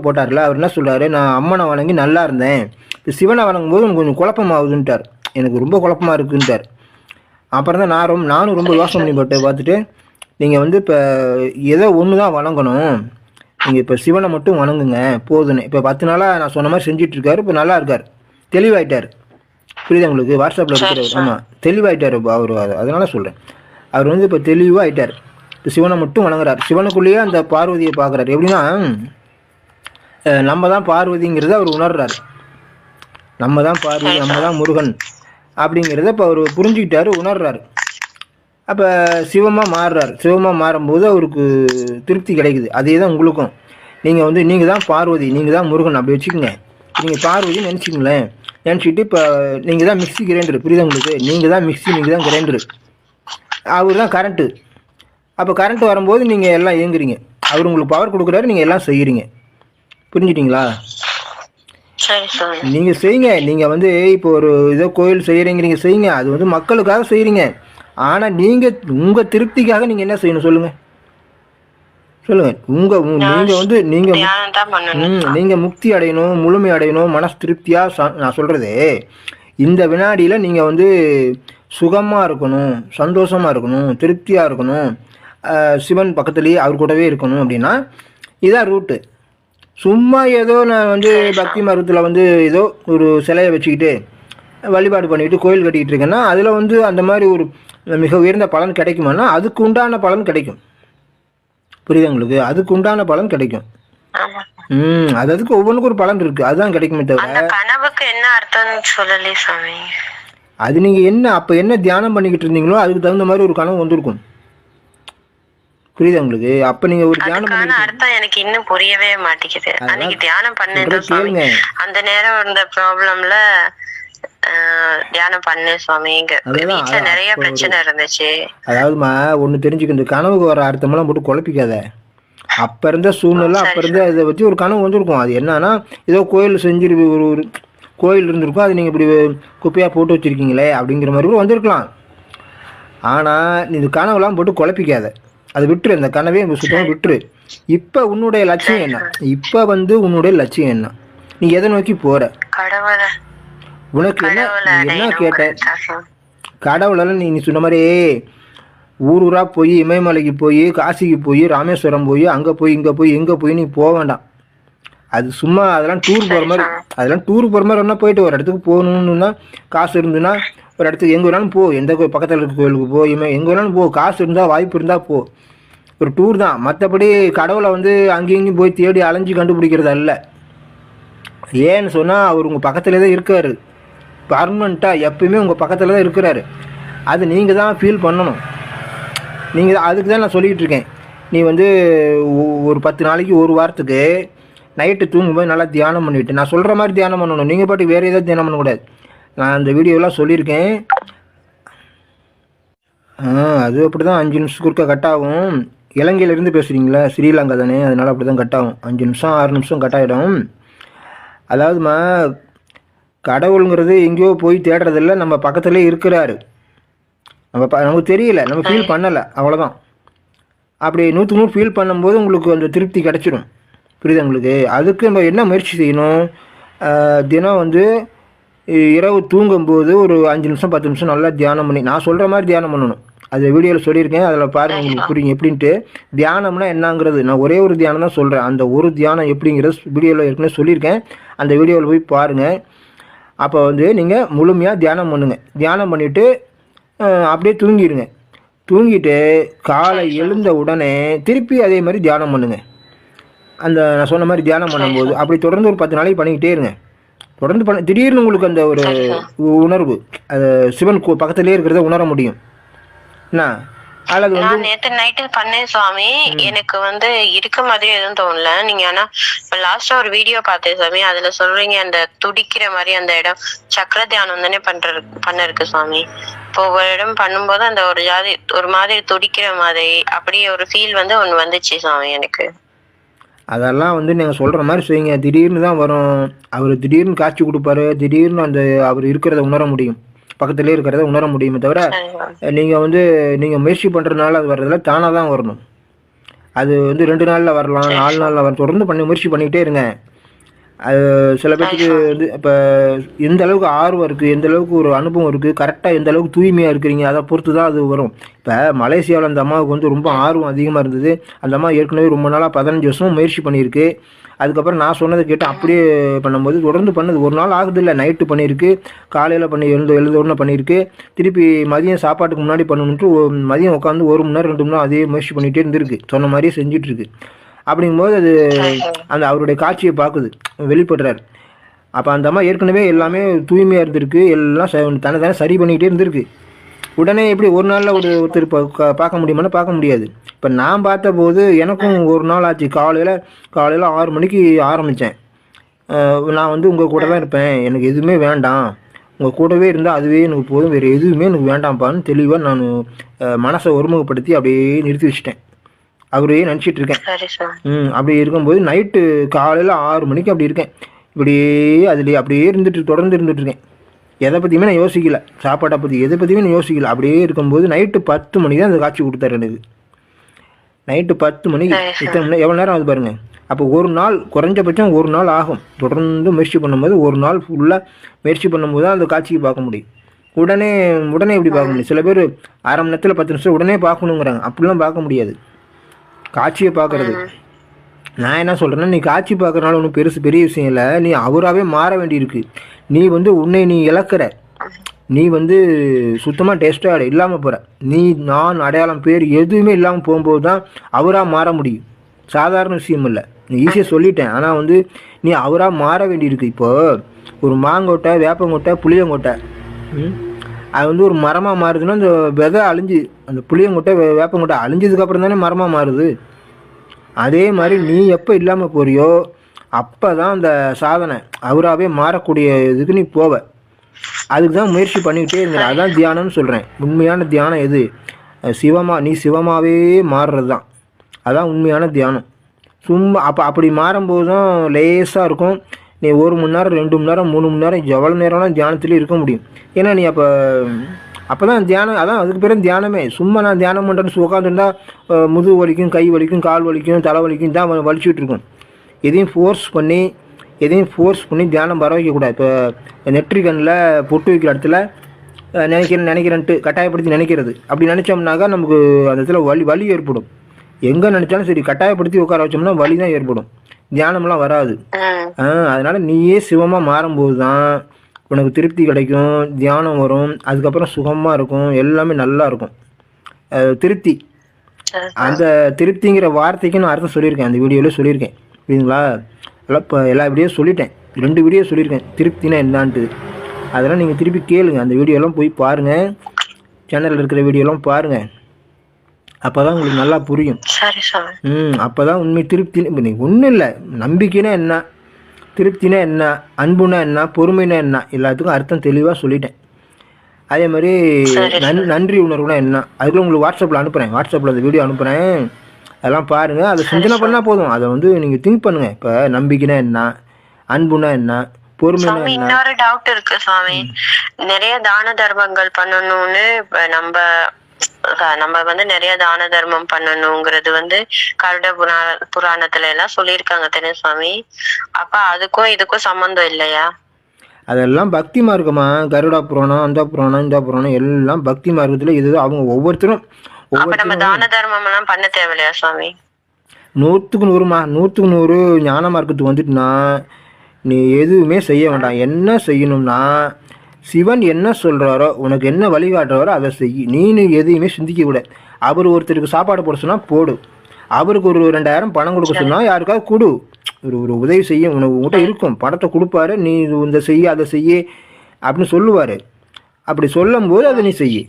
போட்டார்ல, அவர் என்ன சொல்கிறாரு, நான் அம்மனை வணங்கி நல்லா இருந்தேன், இப்போ சிவனை வணங்கும்போது எனக்கு கொஞ்சம் குழப்பமாகுதுன்ட்டார், எனக்கு ரொம்ப குழப்பமாக இருக்குன்ட்டார். அப்புறம் தான் நானும் ரொம்ப யோசனை பண்ணி பார்த்துட்டு, நீங்கள் வந்து இப்போ ஏதோ ஒன்று தான் வணங்கணும், நீங்கள் இப்போ சிவனை மட்டும் வணங்குங்க போதுன்னு. இப்போ 10 நாளாக நான் சொன்ன மாதிரி செஞ்சிட்ருக்காரு. இப்போ நல்லா இருக்கார், தெளிவாயிட்டார், புரியுதா உங்களுக்கு? வாட்ஸ்அப்பில் இருக்கிறவர், ஆமாம் தெளிவாயிட்டார் இப்போ அவர். அதனால சொல்கிறேன், அவர் வந்து இப்போ தெளிவாயிட்டார். இப்போ சிவனை மட்டும் வணங்குறார், சிவனுக்குள்ளேயே அந்த பார்வதியை பார்க்குறாரு. எப்படின்னா நம்ம தான் பார்வதிங்கிறத அவர் உணர்றாரு, நம்ம தான் பார்வதி, நம்ம தான் முருகன் அப்படிங்கிறத இப்போ அவர் புரிஞ்சுக்கிட்டாரு, உணர்றாரு. அப்போ சிவமாக மாறும்போது அவருக்கு திருப்தி கிடைக்குது. அதே தான் உங்களுக்கும். நீங்கள் தான் பார்வதி, நீங்கள் தான் முருகன் அப்படி வச்சுக்கோங்க. நீங்கள் பார்வதி நினச்சிங்களேன், நினச்சிக்கிட்டு இப்போ நீங்கள் தான் மிக்சி கிரைண்டர், புரியுதா உங்களுக்கு? நீங்கள் தான் மிக்சி, நீங்கள் தான் கிரைண்டரு, அவர் தான் கரண்ட்டு. அப்போ கரண்ட் வரும்போது நீங்கள் எல்லாம் இயங்குறீங்க, அவர் உங்களுக்கு பவர் கொடுக்குறாரு, நீங்கள் எல்லாம் செய்கிறீங்க, புரிஞ்சுட்டிங்களா? நீங்கள் செய்யுங்க. நீங்கள் வந்து இப்போ ஒரு ஏதோ கோயில் செய்கிறீங்க, செய்யுங்க, அது வந்து மக்களுக்காக செய்கிறீங்க. ஆனால் நீங்கள் உங்கள் திருப்திக்காக நீங்கள் என்ன செய்யணும் சொல்லுங்கள்? நீங்கள் முக்தி அடையணும், முழுமை அடையணும், மனசு திருப்தியாக. நான் சொல்கிறது, இந்த வினாடியில் நீங்கள் வந்து சுகமாக இருக்கணும், சந்தோஷமாக இருக்கணும், திருப்தியாக இருக்கணும், சிவன் பக்கத்துலேயே அவர் கூடவே இருக்கணும் அப்படின்னா இதான் ரூட்டு. சும்மா ஏதோ நான் வந்து பக்தி மருத்துவத்தில் வந்து ஏதோ ஒரு சிலையை வச்சுக்கிட்டு வழிபாடு பண்ணிக்கிட்டு கோயில் கட்டிக்கிட்டு இருக்கேன்னா அதில் வந்து அந்த மாதிரி ஒரு மிக உயர்ந்த பலன் கிடைக்குமானா அதுக்கு உண்டான பலன் கிடைக்கும், புரியுது உங்களுக்கு? அதுக்கு உண்டான பலன் கிடைக்கும். அதுக்கு ஒவ்வொன்றுக்கும் ஒரு பலன் இருக்கு, அதுதான் கிடைக்குமே தவிர கனவுக்கு என்ன அர்த்தம் சொல்லலே சாமி. அது நீங்க அப்ப என்ன தியானம் பண்ணிக்கிட்டு இருந்தீங்களோ அதுக்கு தகுந்த மாதிரி ஒரு கனவு வந்திருக்கும், புரியுதா உங்களுக்கு? அப்ப நீங்க ஒரு தியானம் பண்ணி அர்த்தம் எனக்கு இன்னும் புரியவே மாட்டேங்குது. அன்னைக்கு தியானம் பண்ணேன், அந்த நேரம் இருந்த ப்ராப்ளம்ல தியானம் பண்ணேன் சுவாமி. இங்க வீட்டுல நிறைய பிரச்சனை இருந்துச்சு. அதாவதுமா ஒண்ணு தெரிஞ்சுக்க, இந்த கனவுக்கு வர அர்த்தமெல்லாம் போட்டு குழப்பிக்காத. அப்ப இருந்த சூழ்நிலை, அப்ப இருந்த இதை வச்சு ஒரு கனவு வந்திருக்கும். அது என்னன்னா, ஏதோ கோயில் செஞ்சு ஒரு கோயில் இருந்திருக்கும், அது நீங்கள் இப்படி குப்பையாக போட்டு வச்சுருக்கீங்களே அப்படிங்கிற மாதிரி கூட வந்திருக்கலாம். ஆனால் இந்த கனவுலாம் போட்டு குழப்பிக்காத, அது விட்டுரு, இந்த கனவே சுத்தமாக விட்டுரு. இப்போ உன்னுடைய லட்சியம் என்ன? இப்போ உன்னுடைய லட்சியம் என்ன? நீ எதை நோக்கி போகிற? உனக்கு என்ன கேட்ட? கடவுளெல்லாம் நீ சொன்ன மாதிரி ஊர் ஊராக போய் இமயமலைக்கு போய் காசிக்கு போய் ராமேஸ்வரம் போய் அங்கே போய் இங்கே போய் எங்கே போய் நீ போக வேண்டாம். அது சும்மா அதெல்லாம் டூர் போகிற மாதிரி, அதெல்லாம் டூர் போகிற மாதிரி ஒன்றா போயிட்டு ஒரு இடத்துக்கு போகணுன்னா காசு இருந்துன்னா ஒரு இடத்துக்கு எங்கே வேணாலும் போ, எந்த பக்கத்தில் இருக்க கோயிலுக்கு போ, எங்கே வேணாலும் போ, காசு இருந்தால் வாய்ப்பு இருந்தால் போ, ஒரு டூர் தான். மற்றபடி கடவுளை அங்கேயும் இங்கேயும் போய் தேடி அலைஞ்சு கண்டுபிடிக்கிறது அல்ல. ஏன்னு சொன்னால் அவர் உங்கள் பக்கத்தில் தான் இருக்கார், பர்மனெண்ட்டாக எப்பயுமே உங்கள் பக்கத்தில் தான் இருக்கிறாரு. அது நீங்கள் தான் ஃபீல் பண்ணணும். நீங்கள் தான், அதுக்கு தான் நான் சொல்லிக்கிட்டு இருக்கேன். நீ ஒரு 10 நாளைக்கு ஒரு வாரத்துக்கு நைட்டு தூங்கும்போது நல்லா தியானம் பண்ணிவிட்டு, நான் சொல்கிற மாதிரி தியானம் பண்ணணும். நீங்கள் பாட்டுக்கு வேறு ஏதாவது தியானம் பண்ணக்கூடாது. நான் அந்த வீடியோலாம் சொல்லியிருக்கேன். அது அப்படி தான் 5 நிமிஷத்துக்கு ஒருக்கா கட் ஆகும். இலங்கையிலேருந்து பேசுகிறீங்களா, ஸ்ரீலங்கா தானே, அதனால் அப்படி தான் கட் ஆகும். 5 நிமிஷம் 6 நிமிஷம் கட் ஆகிடும். அதாவதுமா கடவுளுங்கிறது எங்கேயோ போய் தேடுறதில்ல, நம்ம பக்கத்துலேயே இருக்கிறாரு. நமக்கு தெரியல, நம்ம ஃபீல் பண்ணலை, அவ்வளோதான். அப்படி 100க்கு 100 ஃபீல் பண்ணும்போது உங்களுக்கு அந்த திருப்தி கிடச்சிடும். புரியுது உங்களுக்கு? அதுக்கு நம்ம என்ன முயற்சி செய்யணும்? தினம் இரவு தூங்கும்போது ஒரு 5 நிமிஷம் 10 நிமிஷம் நல்லா தியானம் பண்ணி, நான் சொல்கிற மாதிரி தியானம் பண்ணணும். அது வீடியோவில் சொல்லியிருக்கேன், அதில் பாருங்கள், உங்களுக்கு புரியுங்க எப்படின்ட்டு. தியானம்னா என்னங்கிறது நான் ஒரே ஒரு தியானம் தான் சொல்கிறேன். அந்த ஒரு தியானம் எப்படிங்கிறது வீடியோவில் ஏற்கனவே சொல்லியிருக்கேன், அந்த வீடியோவில் போய் பாருங்கள். அப்போ நீங்கள் முழுமையாக தியானம் பண்ணுங்கள். தியானம் பண்ணிவிட்டு அப்படியே தூங்கிடுங்க. தூங்கிட்டு காலை எழுந்த உடனே திருப்பி அதே மாதிரி தியானம் பண்ணுங்கள். அந்த நான் சொன்ன மாதிரி தியானம் பண்ணும்போது அப்படி தொடர்ந்து ஒரு 10 நாளைக்கு பண்ணிக்கிட்டே இருங்க. தொடர்ந்து திடீர்னு உங்களுக்கு அந்த ஒரு உணர்வு, அது சிவன் பக்கத்திலே இருக்கிறத உணர முடியும். என்ன அல்லது நான் நேத்து நைட்டு பண்ணேன் சுவாமி, எனக்கு இருக்க மாதிரி எதுவும் தோணல. நீங்க ஆனா இப்ப லாஸ்டா ஒரு வீடியோ பார்த்தேன் சுவாமி, அதுல சொல்றீங்க அந்த துடிக்கிற மாதிரி அந்த இடம் சக்கர தியானம் தானே பண்ண இருக்கு சுவாமி. இப்போ ஒரு இடம் பண்ணும்போது அந்த ஒரு மாதிரி துடிக்கிற மாதிரி அப்படியே ஒரு ஃபீல் ஒண்ணு வந்துச்சு சுவாமி எனக்கு. அதெல்லாம் நீங்கள் சொல்கிற மாதிரி செய்யுங்க. திடீர்னு தான் வரும், அவர் திடீர்னு காட்சி கொடுப்பாரு, திடீர்னு அவர் இருக்கிறத உணர முடியும், பக்கத்துலேயே இருக்கிறத உணர முடியுமே தவிர நீங்கள் முயற்சி பண்ணுறதுனால அது வர்றதில்ல, தானாக தான் வரணும். அது 2 நாளில் வரலாம், 4 நாளில் வரலாம். தொடர்ந்து முயற்சி பண்ணிக்கிட்டே இருங்க. அது சில பேருக்கு இப்போ எந்த அளவுக்கு ஆர்வம் இருக்குது, எந்த அளவுக்கு ஒரு அனுபவம் இருக்குது, கரெக்டாக எந்த அளவுக்கு தூய்மையாக இருக்கிறீங்க, அதை பொறுத்து தான் அது வரும். இப்போ மலேசியாவில் அந்த அம்மாவுக்கு ரொம்ப ஆர்வம் அதிகமாக இருந்தது. அந்த அம்மா ஏற்கனவே ரொம்ப நாளாக 15 வருஷமும் முயற்சி பண்ணியிருக்கு. அதுக்கப்புறம் நான் சொன்னதை கேட்டு அப்படியே பண்ணும்போது தொடர்ந்து பண்ணது, ஒரு நாள் ஆகுது இல்லை, நைட்டு பண்ணியிருக்கு, காலையில் எழுந்த உடனே பண்ணியிருக்கு, திருப்பி மதியம் சாப்பாட்டுக்கு முன்னாடி பண்ணணுன்ட்டு மதியம் உட்காந்து 1 மணி நேரம் 2 மணி நேரம் அதே முயற்சி பண்ணிகிட்டே இருந்திருக்கு, சொன்ன மாதிரியே செஞ்சிட்ருக்கு. அப்படிங்கும்போது அது அந்த அவருடைய காட்சியை பார்க்குது, வெளிப்படுறாரு. அப்போ அந்த அம்மா ஏற்கனவே எல்லாமே தூய்மையாக இருந்திருக்கு, எல்லாம் தானே சரி பண்ணிக்கிட்டே இருந்திருக்கு. உடனே எப்படி ஒரு நாளில் ஒருத்தர் பார்க்க முடியுமானா பார்க்க முடியாது. இப்போ நான் பார்த்தபோது எனக்கும் ஒரு நாள் ஆச்சு. காலையில் 6 மணிக்கு ஆரம்பித்தேன். நான் உங்கள் கூட தான் இருப்பேன், எனக்கு எதுவுமே வேண்டாம், உங்கள் கூடவே இருந்தால் அதுவே எனக்கு போதும், வேறு எதுவுமே எனக்கு வேண்டாம்ப்பான்னு தெளிவாக நான் மனசை ஒருமுகப்படுத்தி அப்படியே நிறுத்தி வச்சுட்டேன். அவரையே நினச்சிட்டு இருக்கேன். அப்படி இருக்கும்போது நைட்டு காலையில் 6 மணிக்கு அப்படி இருக்கேன். இப்படியே அதுலேயே அப்படியே தொடர்ந்து இருந்துகிட்ருக்கேன். எதை பற்றியுமே நான் யோசிக்கல, சாப்பாட்டை பற்றி எதை பற்றியுமே நான் யோசிக்கல. அப்படியே இருக்கும்போது நைட்டு 10 மணிக்கு தான் அந்த காட்சி கொடுத்தாரு எனக்கு. நைட்டு 10 மணிக்கு எவ்வளோ நேரம் ஆகுது பாருங்கள். அப்போ ஒரு நாள் குறைஞ்சபட்சம் 1 நாள் ஆகும். தொடர்ந்து முயற்சி பண்ணும்போது 1 நாள் ஃபுல்லாக முயற்சி பண்ணும்போது தான் அந்த காட்சிக்கு பார்க்க முடியும். உடனே எப்படி பார்க்க முடியும்? சில பேர் 1/2 மணி நேரத்தில் 10 நிமிஷம் உடனே பார்க்கணுங்கிறாங்க. அப்படிலாம் பார்க்க முடியாது. காட்சியை பார்க்குறது, நான் என்ன சொல்கிறேன்னா, நீ காட்சி பார்க்குறனால ஒன்றும் பெரிய விஷயம் இல்லை. நீ அவராகவே மாற வேண்டியிருக்கு. நீ உன்னை நீ இழக்கிற, நீ சுத்தமாக டெஸ்ட்டாக இல்லாமல் போகிற. நீ நான் அடையாளம் பேர் எதுவுமே இல்லாமல் போகும்போது தான் அவராக மாற முடியும். சாதாரண விஷயம் இல்லை, நீ ஈஸியாக சொல்லிட்டேன். ஆனால் நீ அவராக மாற வேண்டியிருக்கு. இப்போது ஒரு மாங்கொட்டை, வேப்பங்கொட்டை, புளியங்கொட்டை, அது ஒரு மரமாக மாறுதுன்னா அந்த விதை அழிஞ்சு, அந்த புளியங்கொட்டை வேப்பங்கொட்டை அழிஞ்சதுக்கப்புறம் தானே மரமாக மாறுது. அதே மாதிரி நீ எப்போ இல்லாமல் போறியோ அப்போ தான் அந்த சாதனை அவராகவே மாறக்கூடிய இதுக்கு நீ போவ. அதுக்கு தான் முயற்சி பண்ணிக்கிட்டே இருங்க. அதான் தியானம்னு சொல்கிறேன். உண்மையான தியானம் எது? நீ சிவமாகவே மாறுறது தான். அதான் உண்மையான தியானம். சும்மா அப்படி மாறும்போது தான் லேசாக இருக்கும். நீ 1 மணி நேரம் 2 மணி நேரம் 3 மணி நேரம் எவ்வளோ நேரம்லாம் தியானத்துலேயே இருக்க முடியும். ஏன்னா நீ அப்போ தான் தியானம். அதான் அதுக்கு பேர் தியானமே. சும்மா நான் தியானம் பண்ணுறேன்னு உட்காந்துருந்தா முதுகு வலிக்கும், கை வலிக்கும், கால் வலிக்கும், தலை வலிக்கும் தான் வலிச்சுட்டு இருக்கும். எதையும் ஃபோர்ஸ் பண்ணி தியானம் வர வைக்கக்கூடாது. இப்போ நெற்றிக்கண்ணில் பொட்டு வைக்கிற இடத்துல நினைக்கிறேன்ட்டு கட்டாயப்படுத்தி நினைக்கிறது. அப்படி நினச்சோம்னாக்கா நமக்கு அந்த இடத்துல வலி ஏற்படும். எங்கே நினச்சாலும் சரி கட்டாயப்படுத்தி உட்கார வச்சோம்னா வலி தான் ஏற்படும். தியானம்லாம் வராது. அதனால் நீயே சிவமாக மாறும்போது தான் உனக்கு திருப்தி கிடைக்கும், தியானம் வரும், அதுக்கப்புறம் சுகமாக இருக்கும், எல்லாமே நல்லா இருக்கும். திருப்தி, அந்த திருப்திங்கிற வார்த்தைக்கு நான் அர்த்தம் சொல்லியிருக்கேன், அந்த வீடியோவில் சொல்லியிருக்கேன். புரியுதுங்களா? எல்லாம் இப்போ எல்லா வீடியோ சொல்லிட்டேன், 2 வீடியோ சொல்லியிருக்கேன் திருப்தினா என்னான்ட்டு. அதெல்லாம் நீங்கள் திருப்பி கேளுங்க, அந்த வீடியோலாம் போய் பாருங்கள், சேனலில் இருக்கிற வீடியோலாம் பாருங்கள். அப்போ தான் உங்களுக்கு நல்லா புரியும். அப்போ தான் உண்மை திருப்தி. ஒன்றும் இல்லை, நம்பிக்கைனா என்ன, திருப்தினா என்ன, அன்புனா என்ன, பொறுமைனா என்ன, எல்லாத்துக்கும் அர்த்தம் தெளிவாக சொல்லிட்டேன். அதே மாதிரி நன்றி உணர்வுனா என்ன, அதுக்குள்ள உங்களுக்கு வாட்ஸ்அப்பில் அனுப்புகிறேன். வாட்ஸ்அப்பில் அந்த வீடியோ அனுப்புகிறேன், அதெல்லாம் பாருங்கள். அதை சிந்தனை பண்ணால் போதும். அதை நீங்கள் திங்க் பண்ணுங்கள். இப்போ நம்பிக்கைனா என்ன, அன்புனா என்ன, பொறுமைனா என்ன. இன்னொரு டவுட் இருக்கு சுவாமி. நிறைய தான தர்மங்கள் பண்ணணும்னு இப்ப நம்ம நிறைய தான தர்மம் பண்ணணுங்கிறது கருட புராணத்துல எல்லாம் சொல்லியிருக்காங்க தானே சுவாமி. அப்ப அதுக்கும் இதுக்கும் சம்பந்தம் இல்லையா? அதெல்லாம் பக்தி மார்க்கமா. கருடா புராணம், அந்த புராணம், இந்த புராணம் எல்லாம் பக்தி மார்க்கத்துல. இது அவங்க ஒவ்வொருத்தரும் நம்ம தான தர்மம் எல்லாம் பண்ண தேவையில்லையா சுவாமி? 100க்கு 100 ஞான மார்க்கத்துக்கு வந்துட்டுனா நீ எதுவுமே செய்ய வேண்டாம். என்ன செய்யணும்னா சிவன் என்ன சொல்கிறாரோ, உனக்கு என்ன வழிகாட்டுறாரோ அதை செய். நீனு எதையுமே சிந்திக்க கூடாது. அவர் ஒருத்தருக்கு சாப்பாடு போட சொன்னால் போடு, அவருக்கு ஒரு 2000 பணம் கொடுக்க சொன்னால் யாருக்காவது கொடு. ஒரு உதவி செய்ய உங்கள்கிட்ட இருக்கும், பணத்தை கொடுப்பாரு. நீ இந்த செய்ய அதை செய்ய அப்படின்னு சொல்லுவார். அப்படி சொல்லும்போது அதை நீ செய்ய.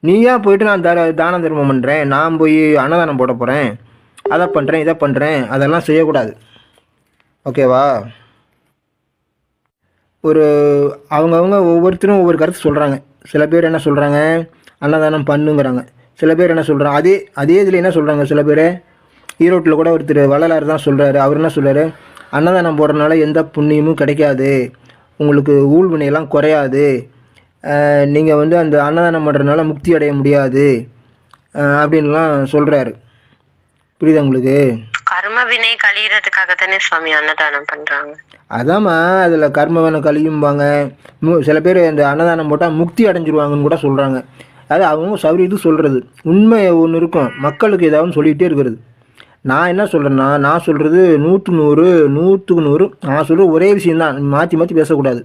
நீயா போயிட்டு நான் தான தர்மம் பண்ணுறேன், நான் போய் அன்னதானம் போட போகிறேன், அதை பண்ணுறேன், இதை பண்ணுறேன், அதெல்லாம் செய்யக்கூடாது. ஓகேவா? அவங்கவுங்க ஒவ்வொருத்தரும் ஒவ்வொரு கருத்து சொல்கிறாங்க. சில பேர் என்ன சொல்கிறாங்க, அன்னதானம் பண்ணுங்கிறாங்க. சில பேர் என்ன சொல்கிறாங்க, அதே இதில் என்ன சொல்கிறாங்க, சில பேர் ஈரோட்டில் கூட ஒருத்தர் வள்ளலார் தான் சொல்கிறாரு. அவர் என்ன சொல்கிறாரு, அன்னதானம் போடுறதுனால எந்த புண்ணியமும் கிடைக்காது, உங்களுக்கு ஊழ்வினையெல்லாம் குறையாது, நீங்கள் அந்த அன்னதானம் பண்ணுறதுனால முக்தி அடைய முடியாது அப்படின்லாம் சொல்கிறாரு. புரியுதா உங்களுக்கு? கர்ம வினை கழியறதுக்காக தானே சுவாமி அன்னதானம் பண்றாங்க. அதாம்மா, அதில் கர்ம வினை கழியும்பாங்க. சில பேர் அந்த அன்னதானம் போட்டால் முக்தி அடைஞ்சிருவாங்கன்னு கூட சொல்கிறாங்க. அது அவங்க சௌரியது சொல்கிறது. உண்மை ஒன்று இருக்கும், மக்களுக்கு ஏதாவது சொல்லிகிட்டே இருக்கிறது. நான் என்ன சொல்கிறேன்னா, நான் சொல்கிறது 100க்கு 100 நான் சொல்கிறது ஒரே விஷயந்தான், மாற்றி பேசக்கூடாது.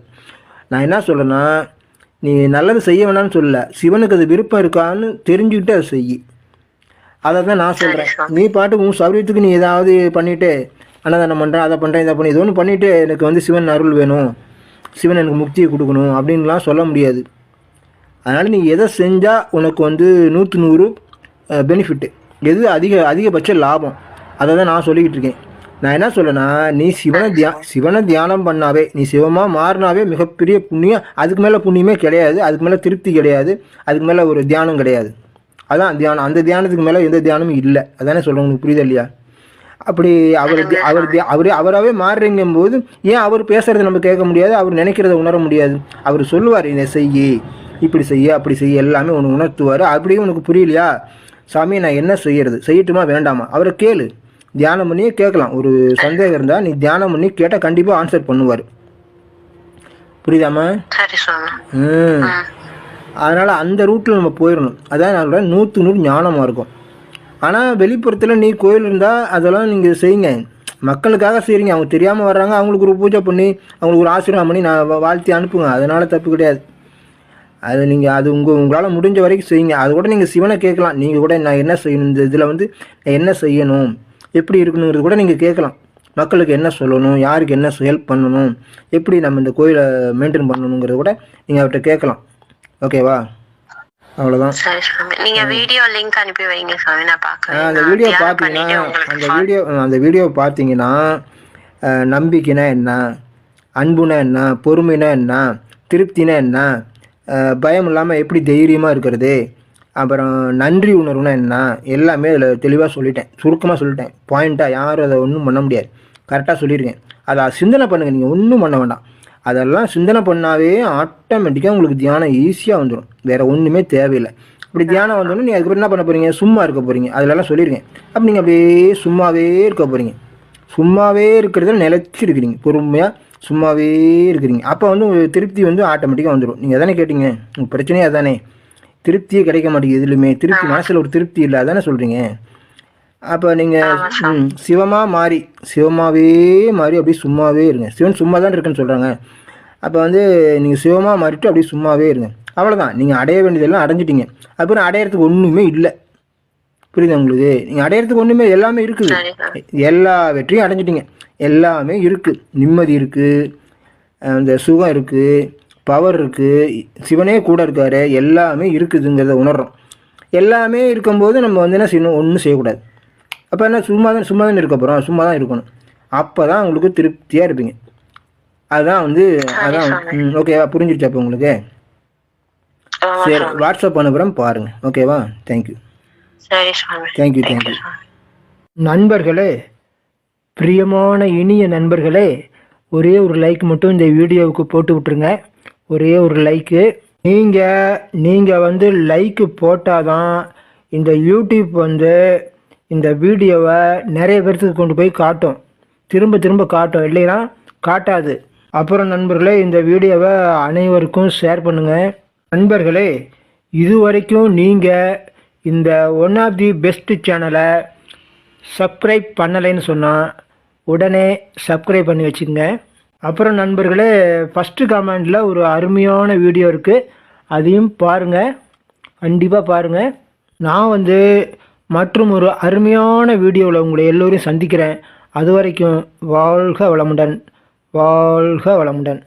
நான் என்ன சொல்கிறேன்னா, நீ நல்லது செய்ய வேணாம்னு சொல்லலை, சிவனுக்கு அது விருப்பம் இருக்கான்னு தெரிஞ்சுக்கிட்டு அதை செய். அதை தான் நான் சொல்கிறேன். நீ பாட்டு உன் சௌரியத்துக்கு நீ ஏதாவது பண்ணிவிட்டு அன்னதானம் பண்ணுறேன், அதை பண்ணுறேன், இதை பண்ணி, இது ஒன்று பண்ணிவிட்டு எனக்கு சிவன் அருள் வேணும், சிவன் எனக்கு முக்தியை கொடுக்கணும் அப்படின்லாம் சொல்ல முடியாது. அதனால் நீ எதை செஞ்சால் உனக்கு 100க்கு 100 பெனிஃபிட்டு, எது அதிகபட்ச லாபம், அதை தான் நான் சொல்லிக்கிட்டு இருக்கேன். நான் என்ன சொல்லேன்னா, நீ சிவனை தியானம் பண்ணாவே, நீ சிவமாக மாறினாவே மிகப்பெரிய புண்ணியம். அதுக்கு மேலே புண்ணியமே கிடையாது, அதுக்கு மேலே திருப்தி கிடையாது, அதுக்கு மேலே ஒரு தியானம் கிடையாது. அதான் தியானம். அந்த தியானத்துக்கு மேலே எந்த தியானமும் இல்லை. அதானே சொல்கிறேன், உங்களுக்கு புரியுது இல்லையா? அப்படி அவராகவே மாறுறீங்கும் போது ஏன் அவர் பேசுகிறத நம்ம கேட்க முடியாது, அவர் நினைக்கிறத உணர முடியாது? அவர் சொல்லுவார், இதை செய்ய, இப்படி செய்ய, அப்படி செய்ய, எல்லாமே உனக்கு உணர்த்துவார். அப்படியே உனக்கு புரியலையா, சாமி நான் என்ன செய்யறது, செய்யட்டுமா வேண்டாமா, அவரை கேளு. தியானம் பண்ணியே கேட்கலாம். ஒரு சந்தேகம் இருந்தால் நீ தியானம் பண்ணி கேட்டால் கண்டிப்பாக ஆன்சர் பண்ணுவார். புரியுதாம்மா? அதனால் அந்த ரூட்டில் நம்ம போயிடணும். அதான் நான் 100க்கு 100 ஞானமாக இருக்கும். ஆனால் வெளிப்புறத்தில் நீ கோயில் இருந்தால் அதெல்லாம் நீங்கள் செய்யுங்க, மக்களுக்காக செய்கிறீங்க. அவங்க தெரியாமல் வர்றாங்க, அவங்களுக்கு ஒரு பூஜை பண்ணி, அவங்களுக்கு ஒரு ஆசீர்வாதம் பண்ணி நான் வாழ்த்தி அனுப்புங்க, அதனால் தப்பு கிடையாது. அது நீங்கள் உங்களால் முடிஞ்ச வரைக்கும் செய்யுங்க. அது கூட நீங்கள் சிவனை கேட்கலாம். நீங்கள் கூட நான் என்ன செய்யணும், இந்த இதில் நான் என்ன செய்யணும், எப்படி இருக்கணுங்கிறது கூட நீங்கள் கேட்கலாம். மக்களுக்கு என்ன சொல்லணும், யாருக்கு என்ன ஹெல்ப் பண்ணணும், எப்படி நம்ம இந்த கோயிலை மெயின்டைன் பண்ணணுங்கிறத கூட நீங்கள் அவர்கிட்ட கேட்கலாம். ஓகேவா? அவ்வளோதான். நீங்க வீடியோ லிங்க் அனுப்பி வைங்க சாமி, நான் பார்க்கறேன். அந்த வீடியோ பார்த்தீங்கன்னா நம்பிக்கைனா என்ன, அன்புனா என்ன, பொறுமைனா என்ன, திருப்தினா என்ன, பயம் இல்லாமல் எப்படி தைரியமாக இருக்கிறது, அப்புறம் நன்றி உணர்வுனா என்ன, எல்லாமே அதில் தெளிவாக சொல்லிட்டேன், சுருக்கமாக சொல்லிட்டேன். பாயிண்ட்டாக யாரும் அதை ஒன்றும் பண்ண முடியாது, கரெக்டாக சொல்லியிருக்கேன். அதை சிந்தனை பண்ணுங்கள், நீங்கள் ஒன்றும் பண்ண வேண்டாம். அதெல்லாம் சிந்தனை பண்ணாவே ஆட்டோமேட்டிக்காக உங்களுக்கு தியானம் ஈஸியாக வந்துடும், வேறு ஒன்றுமே தேவையில்லை. அப்படி தியானம் வந்தோடனே நீங்கள் அதுக்கப்புறம் என்ன பண்ண போகிறீங்க, சும்மா இருக்க போகிறீங்க. அதிலெல்லாம் சொல்லியிருக்கேன். அப்போ நீங்கள் அப்படியே சும்மாவே இருக்க போகிறீங்க. சும்மாவே இருக்கிறதுல நிலச்சிருக்கிறீங்க, பொறுமையாக சும்மாவே இருக்கிறீங்க. அப்போ வந்து உங்களுக்கு திருப்தி வந்து ஆட்டோமேட்டிக்காக வந்துடும். நீங்கள் அதானே கேட்டீங்க, உங்கள் பிரச்சனையே அதானே, திருப்தியே கிடைக்க மாட்டேங்குது எதுலையுமே, திருப்தி மனசில் ஒரு திருப்தி இல்லை, அதானே சொல்கிறீங்க. அப்போ நீங்கள் சிவமாக மாறி, சிவமாகவே மாறி அப்படியே சும்மாவே இருங்க. சிவன் சும்மா தான் இருக்குன்னு சொல்கிறாங்க. அப்போ வந்து நீங்கள் சிவமாக மாறிட்டு அப்படியே சும்மாவே இருங்க. அவ்வளோதான், நீங்கள் அடைய வேண்டியதெல்லாம் அடைஞ்சிட்டிங்க. அப்புறம் அடையிறதுக்கு ஒன்றுமே இல்லை. புரியுது உங்களுக்கு? நீங்கள் அடையிறதுக்கு ஒன்றுமே, எல்லாமே இருக்குது, எல்லா வெற்றியும் அடைஞ்சிட்டிங்க, எல்லாமே இருக்குது. நிம்மதி இருக்குது, இந்த சுகம் இருக்குது, பவர் இருக்குது, சிவனே கூட இருக்கார், எல்லாமே இருக்குதுங்கிறத உணர்றோம். எல்லாமே இருக்கும்போது நம்ம வந்து என்ன செய்யணும், ஒன்றும் செய்யக்கூடாது. அப்போ என்ன, சும்மா தான் இருக்க போகிறோம், சும்மா தான் இருக்கணும். அப்போ தான் உங்களுக்கு திருப்தியாக இருப்பீங்க. அதுதான் வந்து அதான். ஓகேவா, புரிஞ்சிருச்சா அப்போ உங்களுக்கு? சரி, வாட்ஸ்அப் அனுப்புகிறேன் பாருங்கள். ஓகேவா? தேங்க்யூ. தேங்க்யூ. நண்பர்களே, பிரியமான இனிய நண்பர்களே, ஒரே ஒரு லைக் மட்டும் இந்த வீடியோவுக்கு போட்டு விட்டுருங்க. ஒரே ஒரு லைக்கு. நீங்கள் வந்து லைக்கு போட்டால் தான் இந்த யூடியூப் வந்து இந்த வீடியோவை நிறைய பேர்த்துக்கு கொண்டு போய் காட்டும், திரும்ப காட்டும், இல்லைன்னா காட்டாது. அப்புறம் நண்பர்களே, இந்த வீடியோவை அனைவருக்கும் ஷேர் பண்ணுங்கள். நண்பர்களே, இதுவரைக்கும் நீங்கள் இந்த ஒன் ஆஃப் தி பெஸ்ட் சேனலை சப்ஸ்கிரைப் பண்ணலைன்னு சொன்னால் உடனே சப்ஸ்கிரைப் பண்ணி வச்சுக்கோங்க. அப்புறம் நண்பர்களே, ஃபஸ்ட்டு கமெண்டில் ஒரு அருமையான வீடியோ இருக்குது, அதையும் பாருங்கள், கண்டிப்பாக பாருங்கள். நான் வந்து மற்றும் ஒரு அருமையான வீடியோவில் உங்களை எல்லோரையும் சந்திக்கிறேன். அது வரைக்கும் வாழ்க வளமுடன், வாழ்க வளமுடன்.